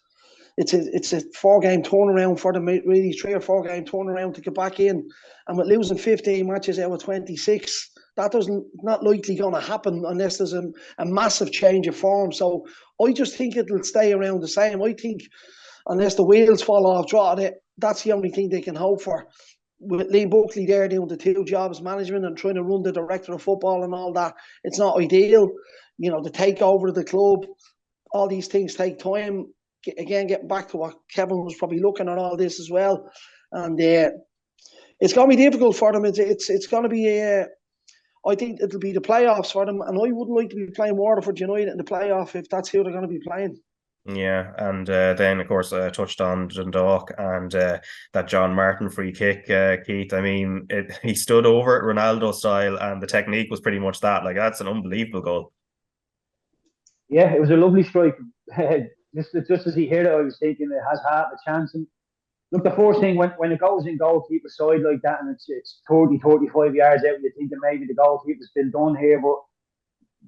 It's a 4-game turnaround for them, really, 3 or 4 game turnaround to get back in. And with losing 15 matches out of 26, that not likely going to happen unless there's a massive change of form. So I just think it'll stay around the same. I think unless the wheels fall off Drogheda, that's the only thing they can hope for. With Liam Buckley there doing the 2 jobs, management and trying to run the director of football and all that, it's not ideal. The takeover of the club, all these things take time. again, getting back to what Kevin was probably looking at all this as well, and it's going to be difficult for them. It's going to be I think it'll be the playoffs for them, and I wouldn't like to be playing Waterford United in the playoff if that's who they're going to be playing. Yeah, and then of course touched on Dundalk and that John Martin free kick, Keith. I mean, he stood over it Ronaldo style, and the technique was pretty much that. Like, that's an unbelievable goal. Yeah, it was a lovely strike. just as he hit it, I was thinking it has half a chance. And look, the first thing when it goes in goalkeeper side like that, and it's 30, 35 yards out, you're thinking maybe the goalkeeper's been done here, but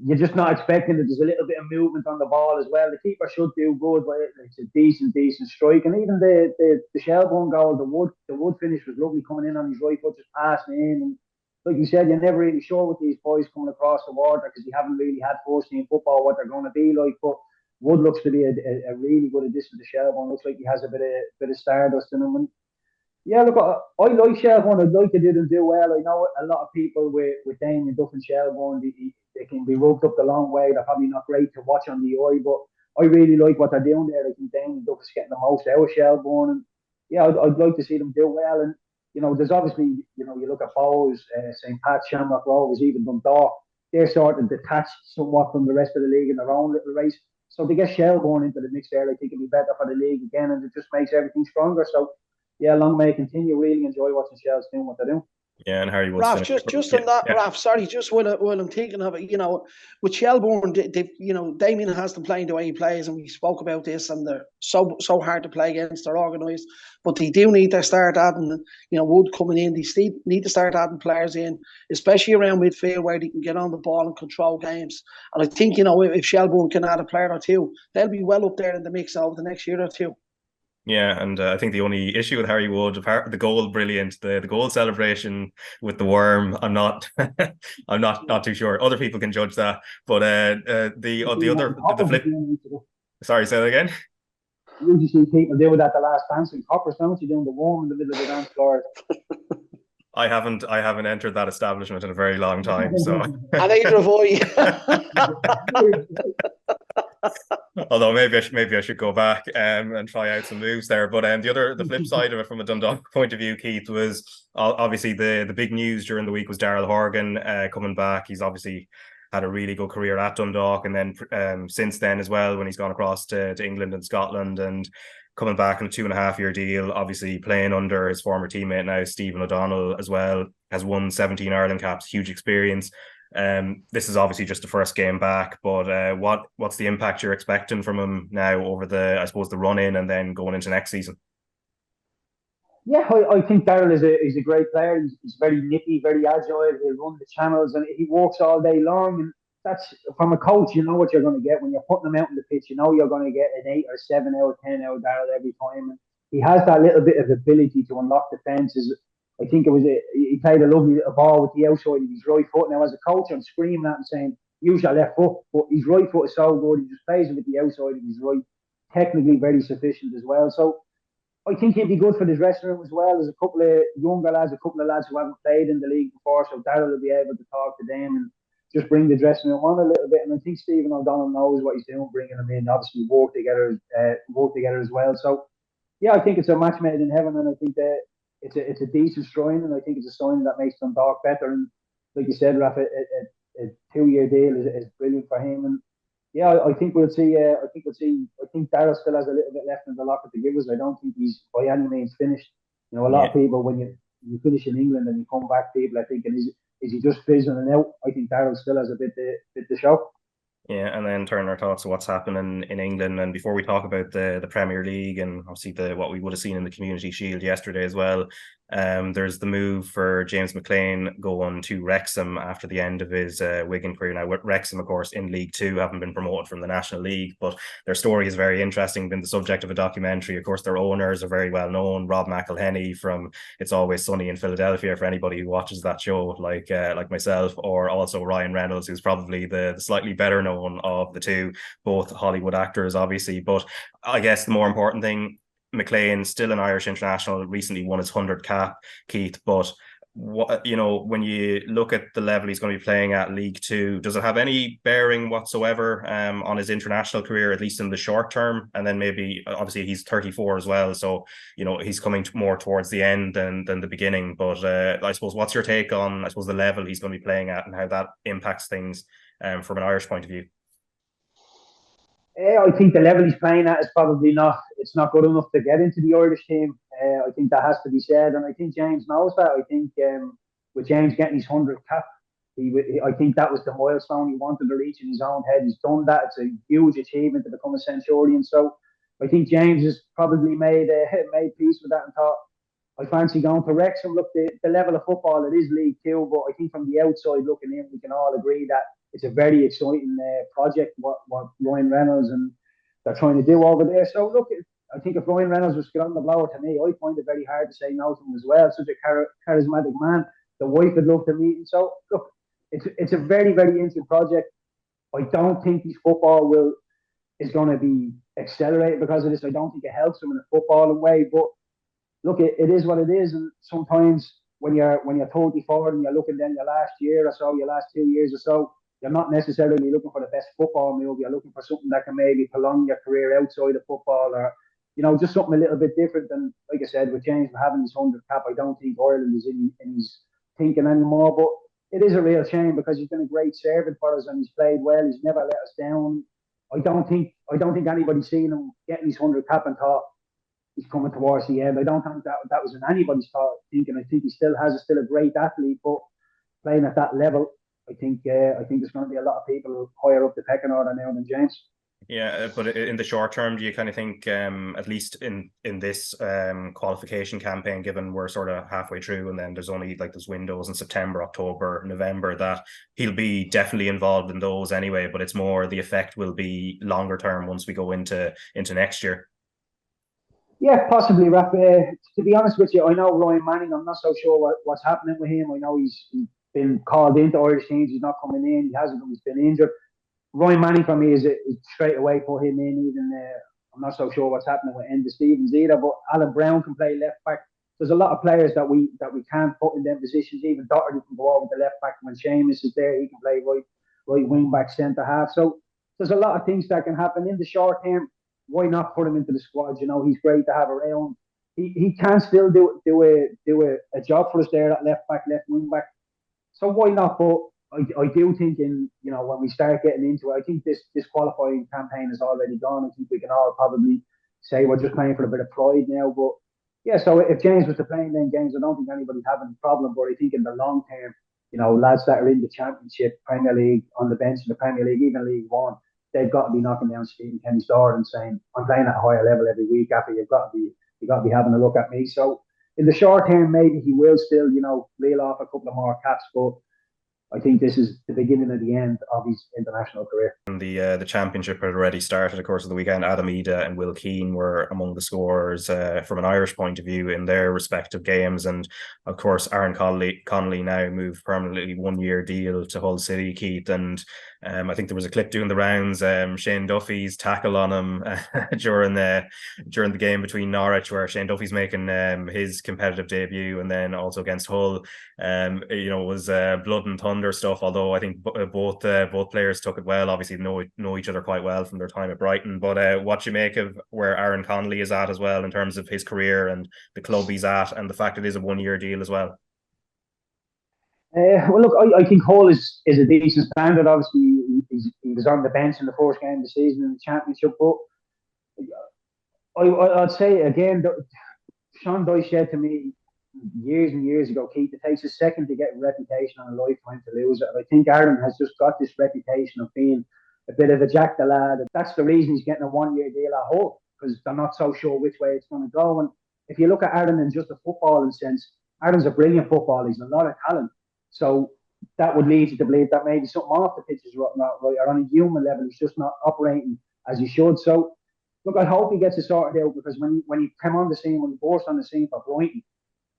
you're just not expecting that there's a little bit of movement on the ball as well. The keeper should do good, but it's a decent strike. And even the Shelbourne goal, the wood finish was lovely, coming in on his right foot, just passing in. And like you said, you're never really sure with these boys coming across the water because you haven't really had first team football what they're going to be like. But Wood looks to be a really good addition to Shelbourne. Looks like he has a bit of stardust in him. And yeah, look, I like Shelbourne. I'd like to do them do well. I know a lot of people with Damien Duff and Shelbourne, they can be rubbed up the long way. They're probably not great to watch on the eye, but I really like what they're doing there. I think Damien Duff is getting the most out of Shelbourne. And yeah, I'd like to see them do well. And, you know, there's obviously, you know, you look at Bowes, St. Pat, Shamrock Rovers, even Dundalk, they're sort of detached somewhat from the rest of the league in their own little race. So to get Shelbourne into the mix there, I think it'll be better for the league again, and it just makes everything stronger. So yeah, long may it continue. Really enjoy watching Shells doing what they're doing. Yeah, and Harry Raf, just on that, Raf, sorry, just while I'm thinking of it, you know, with Shelbourne, you know, Damien has them playing the way he plays, and we spoke about this, and they're so hard to play against. They're organised, but they do need to start adding, you know, Wood coming in. They need to start adding players in, especially around midfield where they can get on the ball and control games. And I think, you know, if Shelbourne can add a player or two, they'll be well up there in the mix over the next year or two. Yeah, and I think the only issue with Harry Wood, apart the goal, brilliant. The goal celebration with the worm, I'm not too sure. Other people can judge that, but the flip. Sorry, say that again. You usually see people do that the last dance in Coppers, don't you? Doing the worm in the middle of the dance floor. I haven't entered that establishment in a very long time, so. And neither have I. Although maybe I should go back and try out some moves there. But the flip side of it from a Dundalk point of view, Keith, was obviously the big news during the week was Daryl Horgan coming back. He's obviously had a really good career at Dundalk, and then since then as well, when he's gone across to England and Scotland, and coming back on a 2.5-year deal, obviously playing under his former teammate now, Stephen O'Donnell as well, has won 17 Ireland caps, huge experience. This is obviously just the first game back, but what's the impact you're expecting from him now over the run in and then going into next season? Yeah, I think Daryl is a great player. He's very nippy, very agile. He'll run the channels and he works all day long. And that's, from a coach, you know what you're going to get when you're putting him out on the pitch. You know you're going to get an 8 or 7 out of 10 out of Daryl every time. And he has that little bit of ability to unlock defences. I think he played a lovely little ball with the outside of his right foot. Now, as a coach, I'm screaming at and saying, use your left foot. But his right foot is so good. He just plays it with the outside of his right. Technically very sufficient as well. So I think he'd be good for the dressing room as well. There's a couple of younger lads, a couple of lads who haven't played in the league before. So Daryl will be able to talk to them and just bring the dressing room on a little bit. And I think Stephen O'Donnell knows what he's doing, bringing them in. Obviously, work together as well. So yeah, I think it's a match made in heaven, and I think that it's a decent sign, and I think it's a sign that makes Dundalk better. And like you said, Raf, a 2-year deal is brilliant for him. And yeah, I think we'll see. I think Daryl still has a little bit left in the locker to give us. I don't think he's by any means finished. You know, a lot of people, when you finish in England and you come back, people are thinking, is he just fizzling out? I think Daryl still has a bit to show. Yeah, and then turn our thoughts to what's happening in England. And before we talk about the Premier League and obviously what we would have seen in the Community Shield yesterday as well, there's the move for James McClean going to Wrexham after the end of his Wigan career. Now, Wrexham, of course, in League Two, haven't been promoted from the National League, but their story is very interesting, been the subject of a documentary. Of course, their owners are very well known. Rob McElhenney from It's Always Sunny in Philadelphia, for anybody who watches that show, like myself, or also Ryan Reynolds, who's probably the slightly better known of the two, both Hollywood actors, obviously. But I guess the more important thing, McClean, still an Irish international, recently won his 100th cap, Keith, but what, when you look at the level he's going to be playing at League Two, does it have any bearing whatsoever on his international career, at least in the short term? And then maybe, obviously, he's 34 as well, so he's coming more towards the end than the beginning. But I suppose, what's your take on, I suppose, the level he's going to be playing at and how that impacts things from an Irish point of view? I think the level he's playing at is probably not. It's not good enough to get into the Irish team. I think that has to be said, and I think James knows that. I think with James getting his 100th cap, I think that was the milestone he wanted to reach in his own head. He's done that. It's a huge achievement to become a Centurion. So I think James has probably made peace with that and thought, I fancy going to Wrexham. Look, the level of football, it is League Two, but I think from the outside looking in, we can all agree that it's a very exciting project, what Ryan Reynolds and they're trying to do over there. So look, I think if Ryan Reynolds was on the blower to me, I find it very hard to say no to him as well. Such a charismatic man. The wife would love to meet him. So look, it's a very, very interesting project. I don't think his football is going to be accelerated because of this. I don't think it helps him in a footballing way, but look, it is what it is, and sometimes when you're 34 and you're looking then your last year or so, your last 2 years or so, you're not necessarily looking for the best football move. You're looking for something that can maybe prolong your career outside of football, or just something a little bit different. And like I said, with James having his 100th cap, I don't think Ireland is in his thinking anymore. But it is a real shame because he's been a great servant for us and he's played well. He's never let us down. I don't think anybody's seen him getting his 100th cap and thought he's coming towards the end. I don't think that was in anybody's thought thinking. I think he still a great athlete, but playing at that level, I think there's going to be a lot of people higher up the pecking order now than James. Yeah, but in the short term, do you kind of think, at least in this qualification campaign, given we're sort of halfway through and then there's only like those windows in September, October, November, that he'll be definitely involved in those anyway, but it's more the effect will be longer term once we go into next year? Yeah, possibly, Raf. To be honest with you, I know Ryan Manning. I'm not so sure what's happening with him. I know he's been called into Irish teams. He's not coming in. He's been injured. Ryan Manning for me is straight away put him in. Even I'm not so sure what's happening with Enda Stevens either. But Alan Brown can play left back. There's a lot of players that we can't put in them positions. Even Doherty can go over the left back when Seamus is there. He can play right wing back, centre half. So there's a lot of things that can happen in the short term. Why not put him into the squad? He's great to have around. He can still do a job for us there at left back, left wing back. So why not? But I do think when we start getting into it, I think this qualifying campaign is already gone. I think we can all probably say we're just playing for a bit of pride now. But yeah, so if James was to play in them games, I don't think anybody's having a problem. But I think in the long term, lads that are in the Championship, Premier League, on the bench in the Premier League, even League One, they've got to be knocking down Stephen Kenny's door and saying, I'm playing at a higher level every week. After you've got to be having a look at me. So in the short term, maybe he will still, reel off a couple of more caps, but I think this is the beginning of the end of his international career. And the Championship had already started, of course, of the weekend. Adam Ida and Will Keane were among the scorers from an Irish point of view in their respective games. And of course, Aaron Connolly now moved permanently 1 year deal to Hull City, Keith. And I think there was a clip doing the rounds, Shane Duffy's tackle on him during the game between Norwich, where Shane Duffy's making his competitive debut, and then also against Hull. It was blood and thunder stuff, although I think both players took it well. Obviously know each other quite well from their time at Brighton. But what you make of where Aaron Connolly is at as well in terms of his career and the club he's at, and the fact it is a 1 year deal as well? Well, look, I think Hull is a decent standard. Obviously, he was on the bench in the first game of the season in the Championship. But I'd say again, Sean Dyche said to me years and years ago, Keith, it takes a second to get a reputation and a lifetime to lose it. And I think Aaron has just got this reputation of being a bit of a jack the lad. That's the reason he's getting a 1 year deal at Hull, because they're not so sure which way it's going to go. And if you look at Aaron in just a footballing sense, Aaron's a brilliant footballer. He's a lot of talent. So that would lead you to believe that maybe something off the pitch is not right, or on a human level, he's just not operating as he should. So, look, I hope he gets it sorted out, because when he came on the scene, when he burst on the scene for Brighton,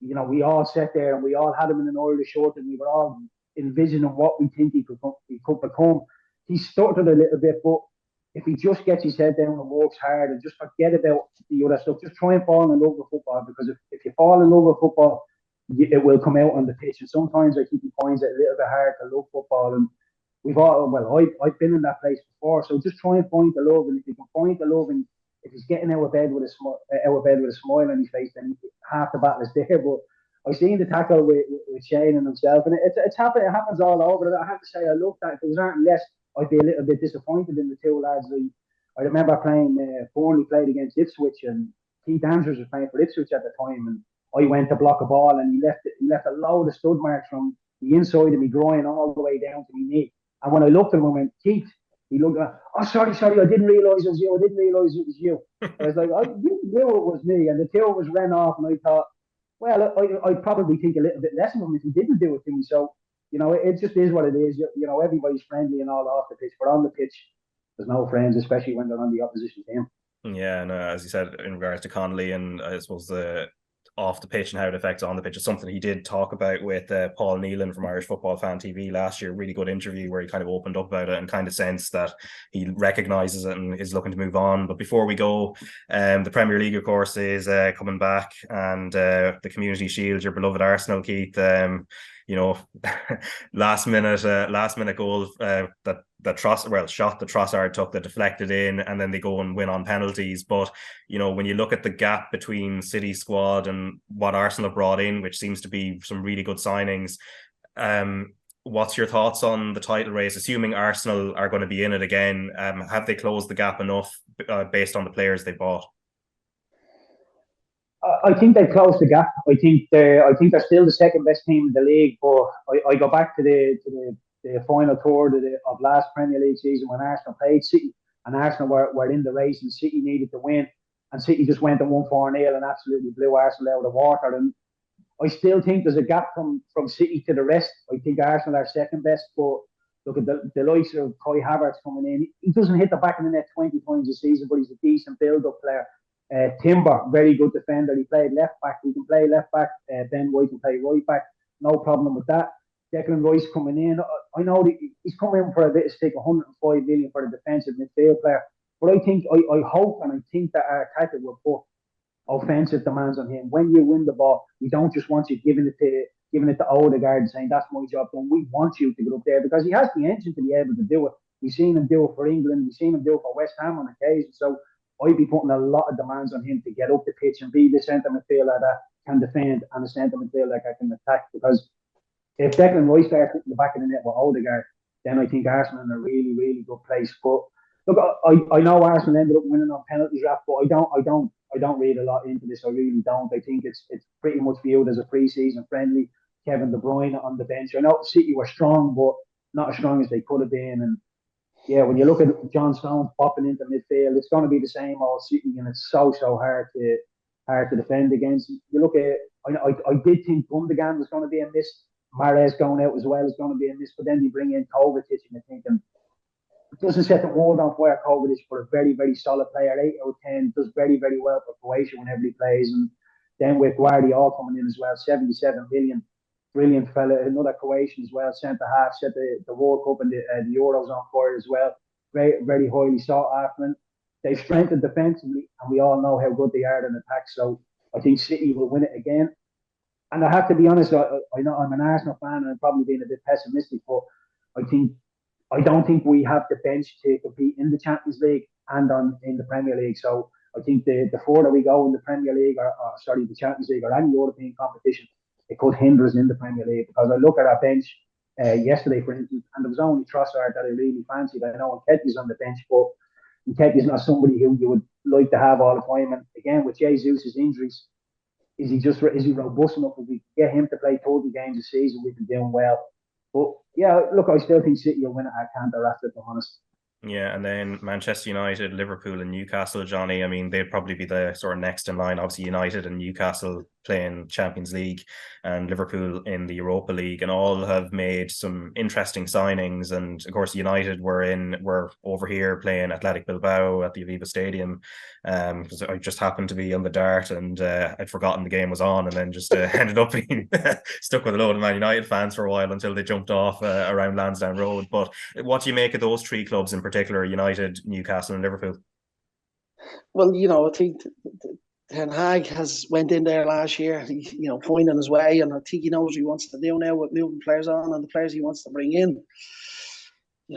we all sat there and we all had him in an Irish shirt and we were all envisioning what we think he could become. He stuttered a little bit, but if he just gets his head down and works hard and just forget about the other stuff, just try and fall in love with football, because if you fall in love with football, it will come out on the pitch. And sometimes I think he finds it a little bit hard to love football. And I've been in that place before. So just try and find the love. And if you can find the love, and if he's getting out of bed with a smile on his face, then half the battle is there. But I've seen the tackle with Shane and himself, and it's happened. It happens all over. I have to say, I love that. If there was anything less, I'd be a little bit disappointed in the two lads. I remember playing Burnley played against Ipswich, and Keith Andrews was playing for Ipswich at the time, and I went to block a ball, and he left a load of stud marks from the inside of me groin all the way down to my knee. And when I looked at him, I went, Keith. He looked at me, oh, sorry, I didn't realise it was you. I was like, you knew it was me. And the two of us ran off, and I thought, well, I'd probably think a little bit less of him if he didn't do it to me. So, it just is what it is. Everybody's friendly and all off the pitch, but on the pitch, there's no friends, especially when they're on the opposition team. Yeah, and as you said, in regards to Connolly and I suppose the off the pitch and how it affects on the pitch is something he did talk about with Paul Nealon from Irish Football Fan TV last year. Really good interview where he kind of opened up about it and kind of sensed that he recognises it and is looking to move on. But before we go, the Premier League, of course, is coming back, and the Community Shield, your beloved Arsenal, Keith. Last minute goal shot that Trossard took that deflected in, and then they go and win on penalties. But when you look at the gap between City's squad and what Arsenal brought in, which seems to be some really good signings, what's your thoughts on the title race? Assuming Arsenal are going to be in it again, have they closed the gap enough based on the players they bought? I think they closed the gap. I think they're still the second best team in the league. But I go back to the final third of last Premier League season when Arsenal played City, and Arsenal were in the race, and City needed to win, and City just went and won 4-0 and absolutely blew Arsenal out of the water. And I still think there's a gap from City to the rest. I think Arsenal are second best, but look at the likes of Kai Havertz coming in. He doesn't hit the back of the net 20 times a season, but he's a decent build-up player. Timber, very good defender. He played left back. He can play left back. Ben White can play right back. No problem with that. Declan Rice coming in. I know that he's coming in for a bit of stick, 105 million for the defensive midfield player. But I hope and I think that Arteta will put offensive demands on him. When you win the ball, we don't just want you giving it to Odegaard and saying that's my job done. We want you to get up there because he has the engine to be able to do it. We've seen him do it for England. We've seen him do it for West Ham on occasion. So I'd be putting a lot of demands on him to get up the pitch and be the centre midfielder that can defend and a centre midfielder that can attack. Because if Declan Rice starts hitting the back of the net with Odegaard, then I think Arsenal are in a really, really good place. But look, I know Arsenal ended up winning on penalties, Raf, but I don't read a lot into this. I really don't. I think it's pretty much viewed as a pre-season friendly. Kevin De Bruyne on the bench. I know City were strong, but not as strong as they could have been. And yeah, when you look at John Stones popping into midfield, it's going to be the same old City, and it's so hard to defend against. You look at, I did think Gundogan was going to be a miss. Mahrez going out as well is going to be a miss, but then you bring in Kovacic, and you're thinking, it doesn't set the world on fire. Kovacic, for a very, very solid player, 8 out of 10, does very, very well for Croatia whenever he plays. And then with Guardiola coming in as well, 77 million. Brilliant fella, another Croatian as well, centre half, set the World Cup and the Euros on fire as well. Very, very highly sought after. And they've strengthened defensively, and we all know how good they are in attack. So I think City will win it again. And I have to be honest, I know I'm an Arsenal fan, and I'm probably being a bit pessimistic, but I don't think we have the bench to compete in the Champions League and in the Premier League. So I think the further we go in the Premier League, or the Champions League or any European competition, it could hinder us in the Premier League. Because I look at our bench yesterday, for instance, and there was only Trossard that I really fancied. I know Nketiah's on the bench, but Nketiah's not somebody who you would like to have all the time. And again, with Jesus' injuries, is he robust enough? If we get him to play 30 games a season, we've been doing well. But yeah, look, I still think City will win it at Cantor after, to be honest. Yeah, and then Manchester United, Liverpool and Newcastle, Johnny. I mean, they'd probably be the sort of next in line. Obviously, United and Newcastle playing Champions League and Liverpool in the Europa League, and all have made some interesting signings. And of course, United were over here playing Athletic Bilbao at the Aviva Stadium, because I just happened to be on the dart and I'd forgotten the game was on, and then just ended up being stuck with a load of Man United fans for a while until they jumped off around Lansdowne Road. But what do you make of those three clubs in particular, United, Newcastle and Liverpool? Well, I think Ten Hag has went in there last year, finding his way, and I think he knows what he wants to do now with moving players on and the players he wants to bring in.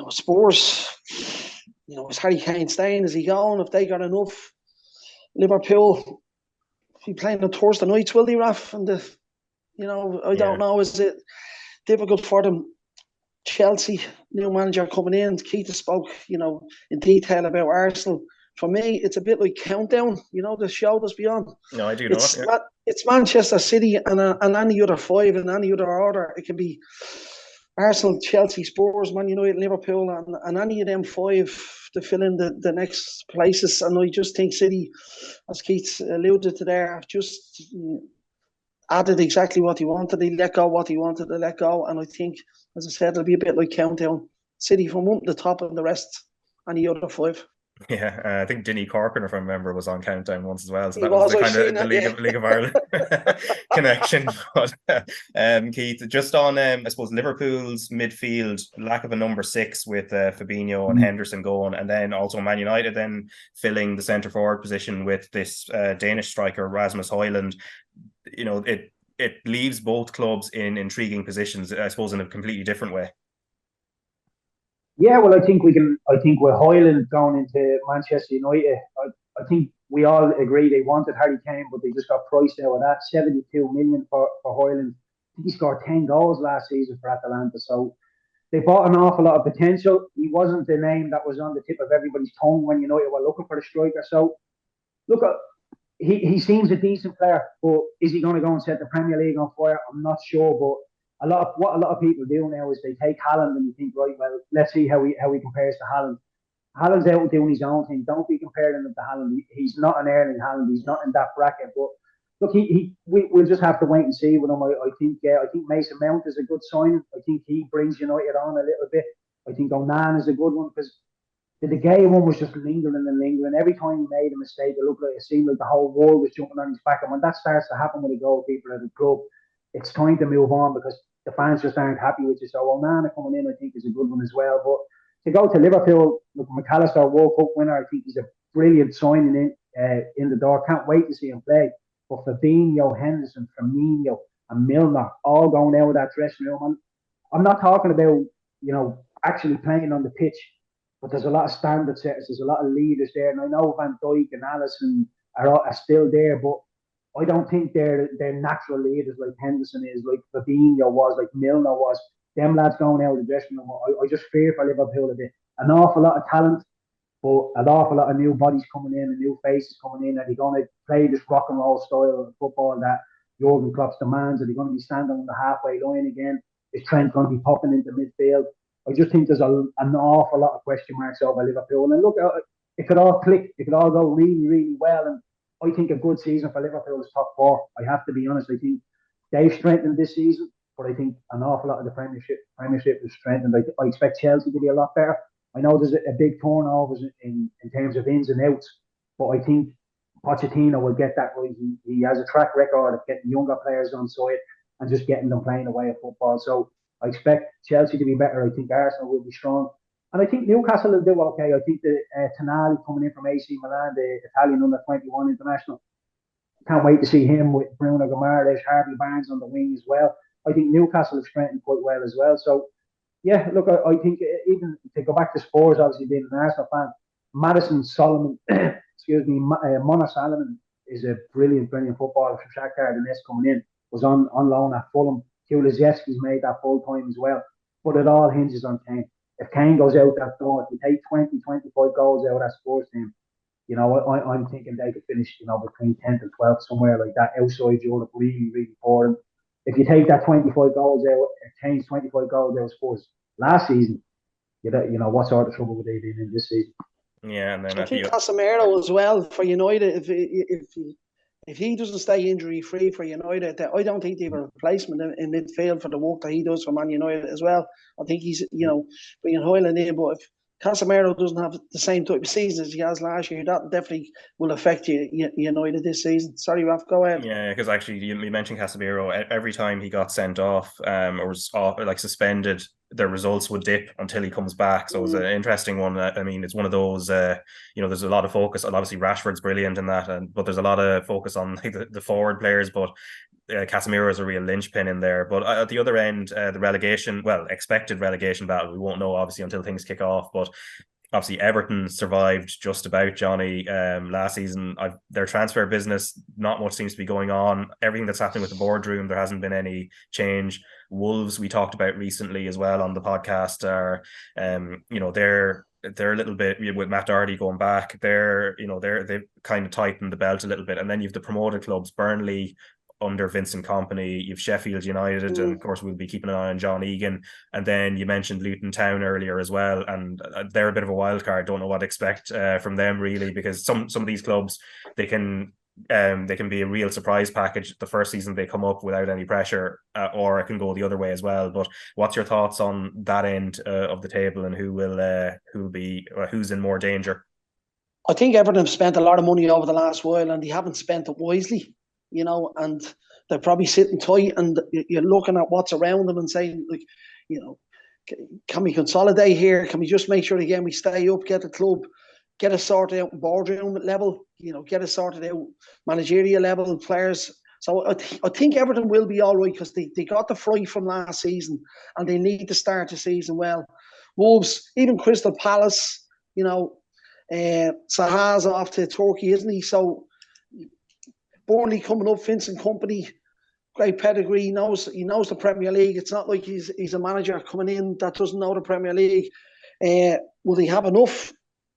Spurs, is Harry Kane staying? Is he going? If they got enough, Liverpool be playing on Thursday nights, will they, Raf? And I don't know. Is it difficult for them? Chelsea, new manager coming in. Keith spoke, in detail about Arsenal. For me, it's a bit like Countdown, the show that's beyond. No, I do know it. Yeah. It's Manchester City and any other five in any other order. It can be Arsenal, Chelsea, Spurs, Man United, Liverpool, and any of them five to fill in the next places. And I just think City, as Keith alluded to there, have just added exactly what he wanted. He let go what he wanted to let go. And I think, as I said, it'll be a bit like Countdown. City from one to the top and the rest, any other five. Yeah, I think Dinny Corkin, if I remember, was on Countdown once as well. So that was the kind of the League of Ireland connection. But Keith, just on, I suppose, Liverpool's midfield, lack of a number 6 with Fabinho and Henderson going, and then also Man United then filling the centre forward position with this Danish striker, Rasmus Højlund. It leaves both clubs in intriguing positions, I suppose, in a completely different way. Yeah, well, I think with Højlund going into Manchester United, I think we all agree they wanted Harry Kane, but they just got priced out of that. 72 million for Højlund. I think he scored 10 goals last season for Atalanta, so they bought an awful lot of potential. He wasn't the name that was on the tip of everybody's tongue when United were looking for a striker. So, look, he seems a decent player, but is he going to go and set the Premier League on fire? I'm not sure, but what a lot of people do now is they take Haaland and you think, right, well, let's see how he compares to Haaland. Haaland's out doing his own thing. Don't be comparing him to Haaland. He's not an Erling Haaland. He's not in that bracket. But look, we'll just have to wait and see with him. I think Mason Mount is a good signing. I think he brings United on a little bit. I think Onana is a good one because the De Gea one was just lingering and lingering. Every time he made a mistake, it seemed like the whole world was jumping on his back. And when that starts to happen with a goalkeeper at a club, it's time to move on because the fans just aren't happy with you. So Onana coming in, I think, is a good one as well. But to go to Liverpool, look, McAllister, World Cup winner, I think he's a brilliant signing in the door. Can't wait to see him play. But Fabinho, Henderson, Firmino, and Milner all going out of that dressing room. I'm not talking about, actually playing on the pitch, but there's a lot of standard setters, there's a lot of leaders there. And I know Van Dijk and Alisson are still there, but I don't think they're natural leaders like Henderson is, like Fabinho was, like Milner was. Them lads going out of the dressing room, I just fear for Liverpool a bit. An awful lot of talent, but an awful lot of new bodies coming in and new faces coming in. Are they going to play this rock and roll style of football that Jurgen Klopp demands? Are they going to be standing on the halfway line again? Is Trent going to be popping into midfield? I just think there's an awful lot of question marks over Liverpool. And look, it could all click. It could all go really, really well. And I think a good season for Liverpool is top 4. I have to be honest. I think they've strengthened this season, but I think an awful lot of the Premiership is strengthened. I expect Chelsea to be a lot better. I know there's a big turnovers in terms of ins and outs, but I think Pochettino will get that right. He has a track record of getting younger players on side and just getting them playing away at football. So I expect Chelsea to be better. I think Arsenal will be strong. And I think Newcastle will do okay. I think the Tonali coming in from AC Milan, the Italian under-21 international. Can't wait to see him with Bruno Guimaraes, Harvey Barnes on the wing as well. I think Newcastle have strengthened quite well as well. So, yeah, look, I think even to go back to Spurs, obviously being an Arsenal fan, Madison Solomon, Mona Solomon is a brilliant footballer from Shakhtar Donetsk coming in. Was on loan at Fulham. Kulusevski's made that full time as well. But it all hinges on Kane. If Kane goes out that door, if you take 20, 25 goals out of that Spurs team, I'm thinking they could finish, between 10th and 12th, somewhere like that, outside Europe, really, really poor. And if you take that 25 goals out, Kane's 25 goals out of Spurs last season, what sort of trouble would they be in this season? Yeah, and then I think Casemiro as well for United. If he doesn't stay injury free for United, I don't think they have a replacement in midfield for the work that he does for Man United as well. I think he's bringing Højlund in, but if Casemiro doesn't have the same type of season as he has last year, that definitely will affect United this season. Sorry, Raf, go ahead. Yeah, because actually you mentioned Casemiro. Every time he got sent off or was suspended their results would dip until he comes back. So it's an interesting one. I mean, it's one of those, there's a lot of focus, and obviously Rashford's brilliant in that, but there's a lot of focus on the forward players, but Casemiro is a real linchpin in there. But at the other end, the expected relegation battle, we won't know obviously until things kick off, but obviously Everton survived just about, Johnny, last season. Their transfer business, not much seems to be going on. Everything that's happening with the boardroom, there hasn't been any change. Wolves, we talked about recently as well on the podcast, are they're a little bit, with Matt Doherty going back, they've kind of tightened the belt a little bit. And then you've the promoted clubs, Burnley under Vincent Kompany, you've Sheffield United, and of course we'll be keeping an eye on John Egan. And then you mentioned Luton Town earlier as well, and they're a bit of a wild card. Don't know what to expect from them really, because some of these clubs, they can be a real surprise package the first season they come up without any pressure, or it can go the other way as well. But what's your thoughts on that end of the table, and who's in more danger? I think Everton have spent a lot of money over the last while, and they haven't spent it wisely, and they're probably sitting tight, and you're looking at what's around them and saying, like, can we consolidate here? Can we just make sure again we stay up, get the club, get us sorted out boardroom level, get us sorted out managerial level, players. So I think Everton will be all right, because they got the fright from last season, and they need to start the season well. Wolves, even Crystal Palace, Saha's off to Turkey, isn't he? So Burnley coming up, Vincent Kompany, great pedigree. He knows the Premier League. It's not like he's a manager coming in that doesn't know the Premier League. Will he have enough?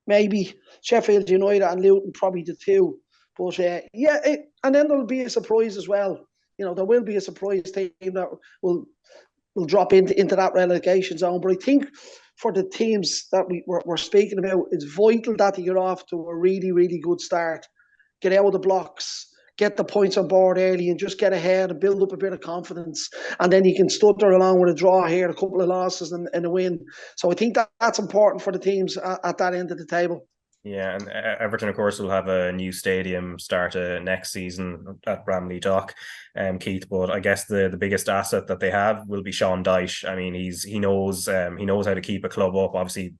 Maybe. Sheffield United and Luton, probably the two. But and then there'll be a surprise as well. There will be a surprise team that will drop into that relegation zone. But I think for the teams that we're speaking about, it's vital that they get off to a really, really good start. Get out of the blocks, get the points on board early, and just get ahead and build up a bit of confidence. And then you can stutter along with a draw here, a couple of losses and a win. So I think that's important for the teams at that end of the table. Yeah, and Everton, of course, will have a new stadium start next season at Bramley Dock, Keith. But I guess the biggest asset that they have will be Sean Dyche. I mean, he knows how to keep a club up. Obviously,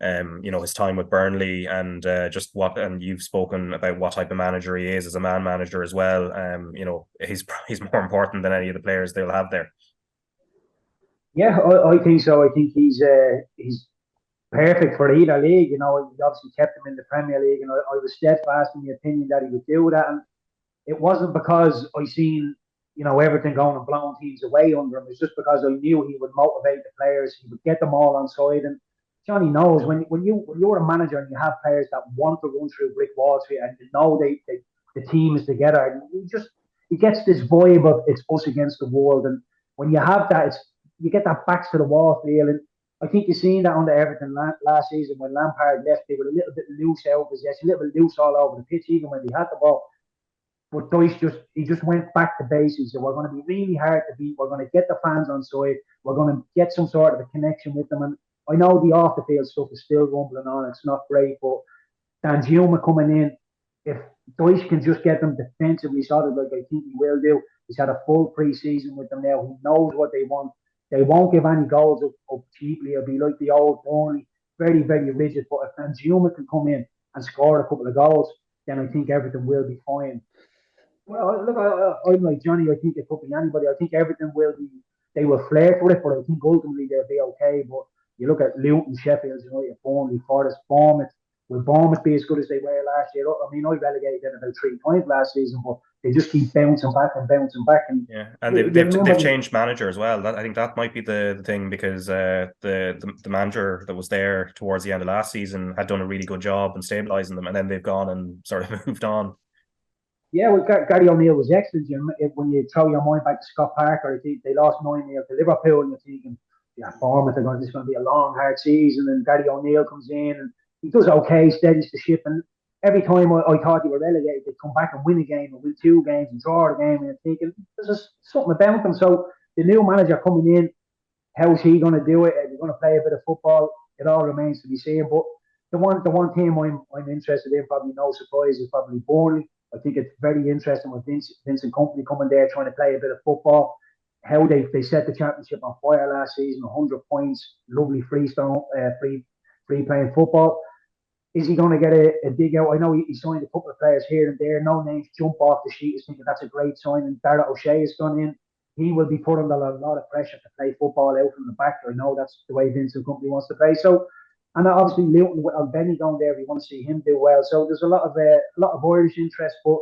his time with Burnley, and and you've spoken about what type of manager he is as a man manager as well. He's more important than any of the players they'll have there. Yeah, I think so. I think he's perfect for either league. He obviously kept him in the Premier League, and I was steadfast in the opinion that he would do that. And it wasn't because I seen Everton going and blowing teams away under him. It's just because I knew he would motivate the players. He would get them all on side. And Johnny knows when you're a manager and you have players that want to run through brick walls for you, and the team is together, and he gets this vibe of it's us against the world. And when you have that, you get that backs to the wall feel. And I think you've seen that under Everton last season when Lampard left. They were a little bit loose out of possession, a little bit loose all over the pitch, even when they had the ball. But Dyche just went back to basics. So we're going to be really hard to beat. We're going to get the fans on side. We're going to get some sort of a connection with them. And I know the off the field stuff is still rumbling on. It's not great, but Danjuma coming in, if Dyche can just get them defensively solid, like I think he will do. He's had a full pre-season with them now. He knows what they want. They won't give any goals up cheaply. It'll be like the old Burnley, very, very rigid. But if Danjuma can come in and score a couple of goals, then I think Everton will be fine. Well, look, I'm like Johnny. I think it could be anybody. I think Everton they will flirt with it, but I think ultimately they'll be okay. But you look at Luton, Sheffield United, Burnley, Forest, Bournemouth. Will Bournemouth be as good as they were last year? I mean, I relegated them about 3 times last season, but they just keep bouncing back. And they've changed manager as well. I think that might be the thing, because the manager that was there towards the end of last season had done a really good job in stabilising them, and then they've gone and sort of moved on. Yeah, well, Gary O'Neill was excellent. When you throw your mind back to Scott Parker, I think they lost 9-0 to Liverpool, and you're thinking, Bournemouth this is going to be a long, hard season, and Gary O'Neill comes in and he does okay, steadies the ship, and every time I thought they were relegated, they'd come back and win a game, or win 2 games, and draw the game, and I'm thinking, there's just something about them. So the new manager coming in, how's he going to do it? Are they going to play a bit of football? It all remains to be seen. But the one team I'm interested in, probably no surprise, is probably Burnley. I think it's very interesting with Vincent Kompany coming there, trying to play a bit of football. how they set the championship on fire last season, 100 points, lovely free playing football. Is he going to get a dig out? I know he signed a couple of players here and there. No names jump off the sheet. Is thinking that's a great signing. Barrett O'Shea has gone in. He will be put under a lot of pressure to play football out from the back. I know that's the way Vincent Company wants to play. So, and obviously Luton with Benny going there, we want to see him do well. So there's a lot of Irish interest, but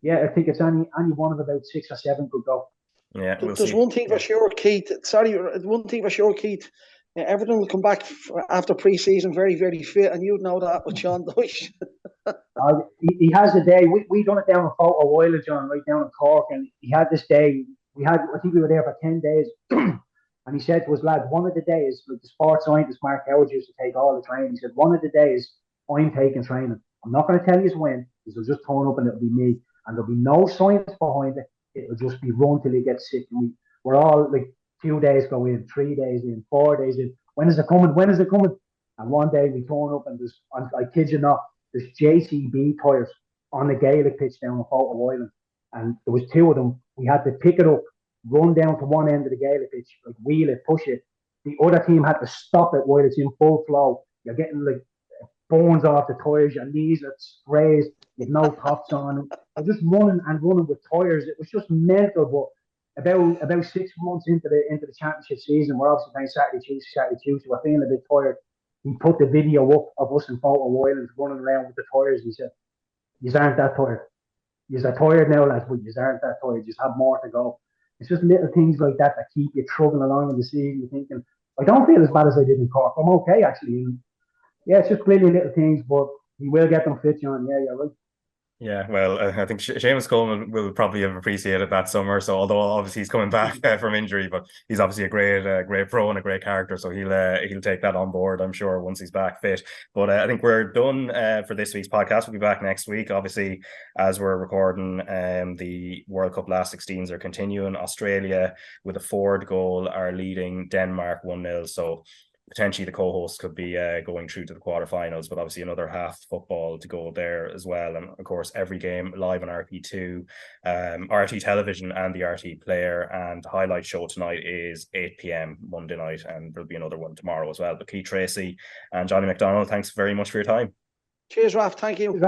yeah, I think it's any one of about 6 or 7 could go. Yeah, there's one thing for sure, Keith. Everton will come back after pre-season very, very fit, and you'd know that with Sean Dyche. He has a day. We done it down in Fort a while, John, right down in Cork, and he had this day. I think we were there for 10 days, and he said to us, lads, one of the days, like the sports scientist Mark Howard used to take all the training. He said, one of the days I'm taking training. I'm not going to tell you when, because it'll just turn up and it'll be me, and there'll be no science behind it. It'll just be run till you get sick. And we're all like 2 days go in, 3 days in, 4 days in. When is it coming? When is it coming? And one day we turn up and I kid you not, there's JCB tyres on the Gaelic pitch down in Fort Island. And there was 2 of them. We had to pick it up, run down to one end of the Gaelic pitch, like wheel it, push it. The other team had to stop it while it's in full flow. You're getting like bones off the tyres, your knees are sprays, with no tops on. We're just running with tyres. It was just mental, but about 6 months into the championship season, we're obviously playing Saturday, Tuesday. We're feeling a bit tired. He put the video up of us in Photo Islands running around with the tyres. He said, "You aren't that tired. You are tired now, lads, but you aren't that tired. You have more to go." It's just little things like that keep you trugging along in the season. You're thinking, I don't feel as bad as I did in Cork. I'm okay, actually. And yeah, it's just clearly little things, but he will get them fit, John. Yeah, you're right. Yeah, well, I think Seamus Coleman will probably have appreciated that summer. So, although obviously he's coming back from injury, but he's obviously a great pro and a great character. So he'll take that on board, I'm sure, once he's back fit. But I think we're done for this week's podcast. We'll be back next week. Obviously, as we're recording, the World Cup last 16s are continuing. Australia with a Ford goal are leading Denmark 1-0. So potentially the co-hosts could be going through to the quarterfinals, but obviously another half football to go there as well. And of course, every game live on RT2, RT Television and the RT Player. And the highlight show tonight is 8 p.m. Monday night, and there'll be another one tomorrow as well. But Keith Treacy and Johnny McDonnell, thanks very much for your time. Cheers, Raf. Thank you.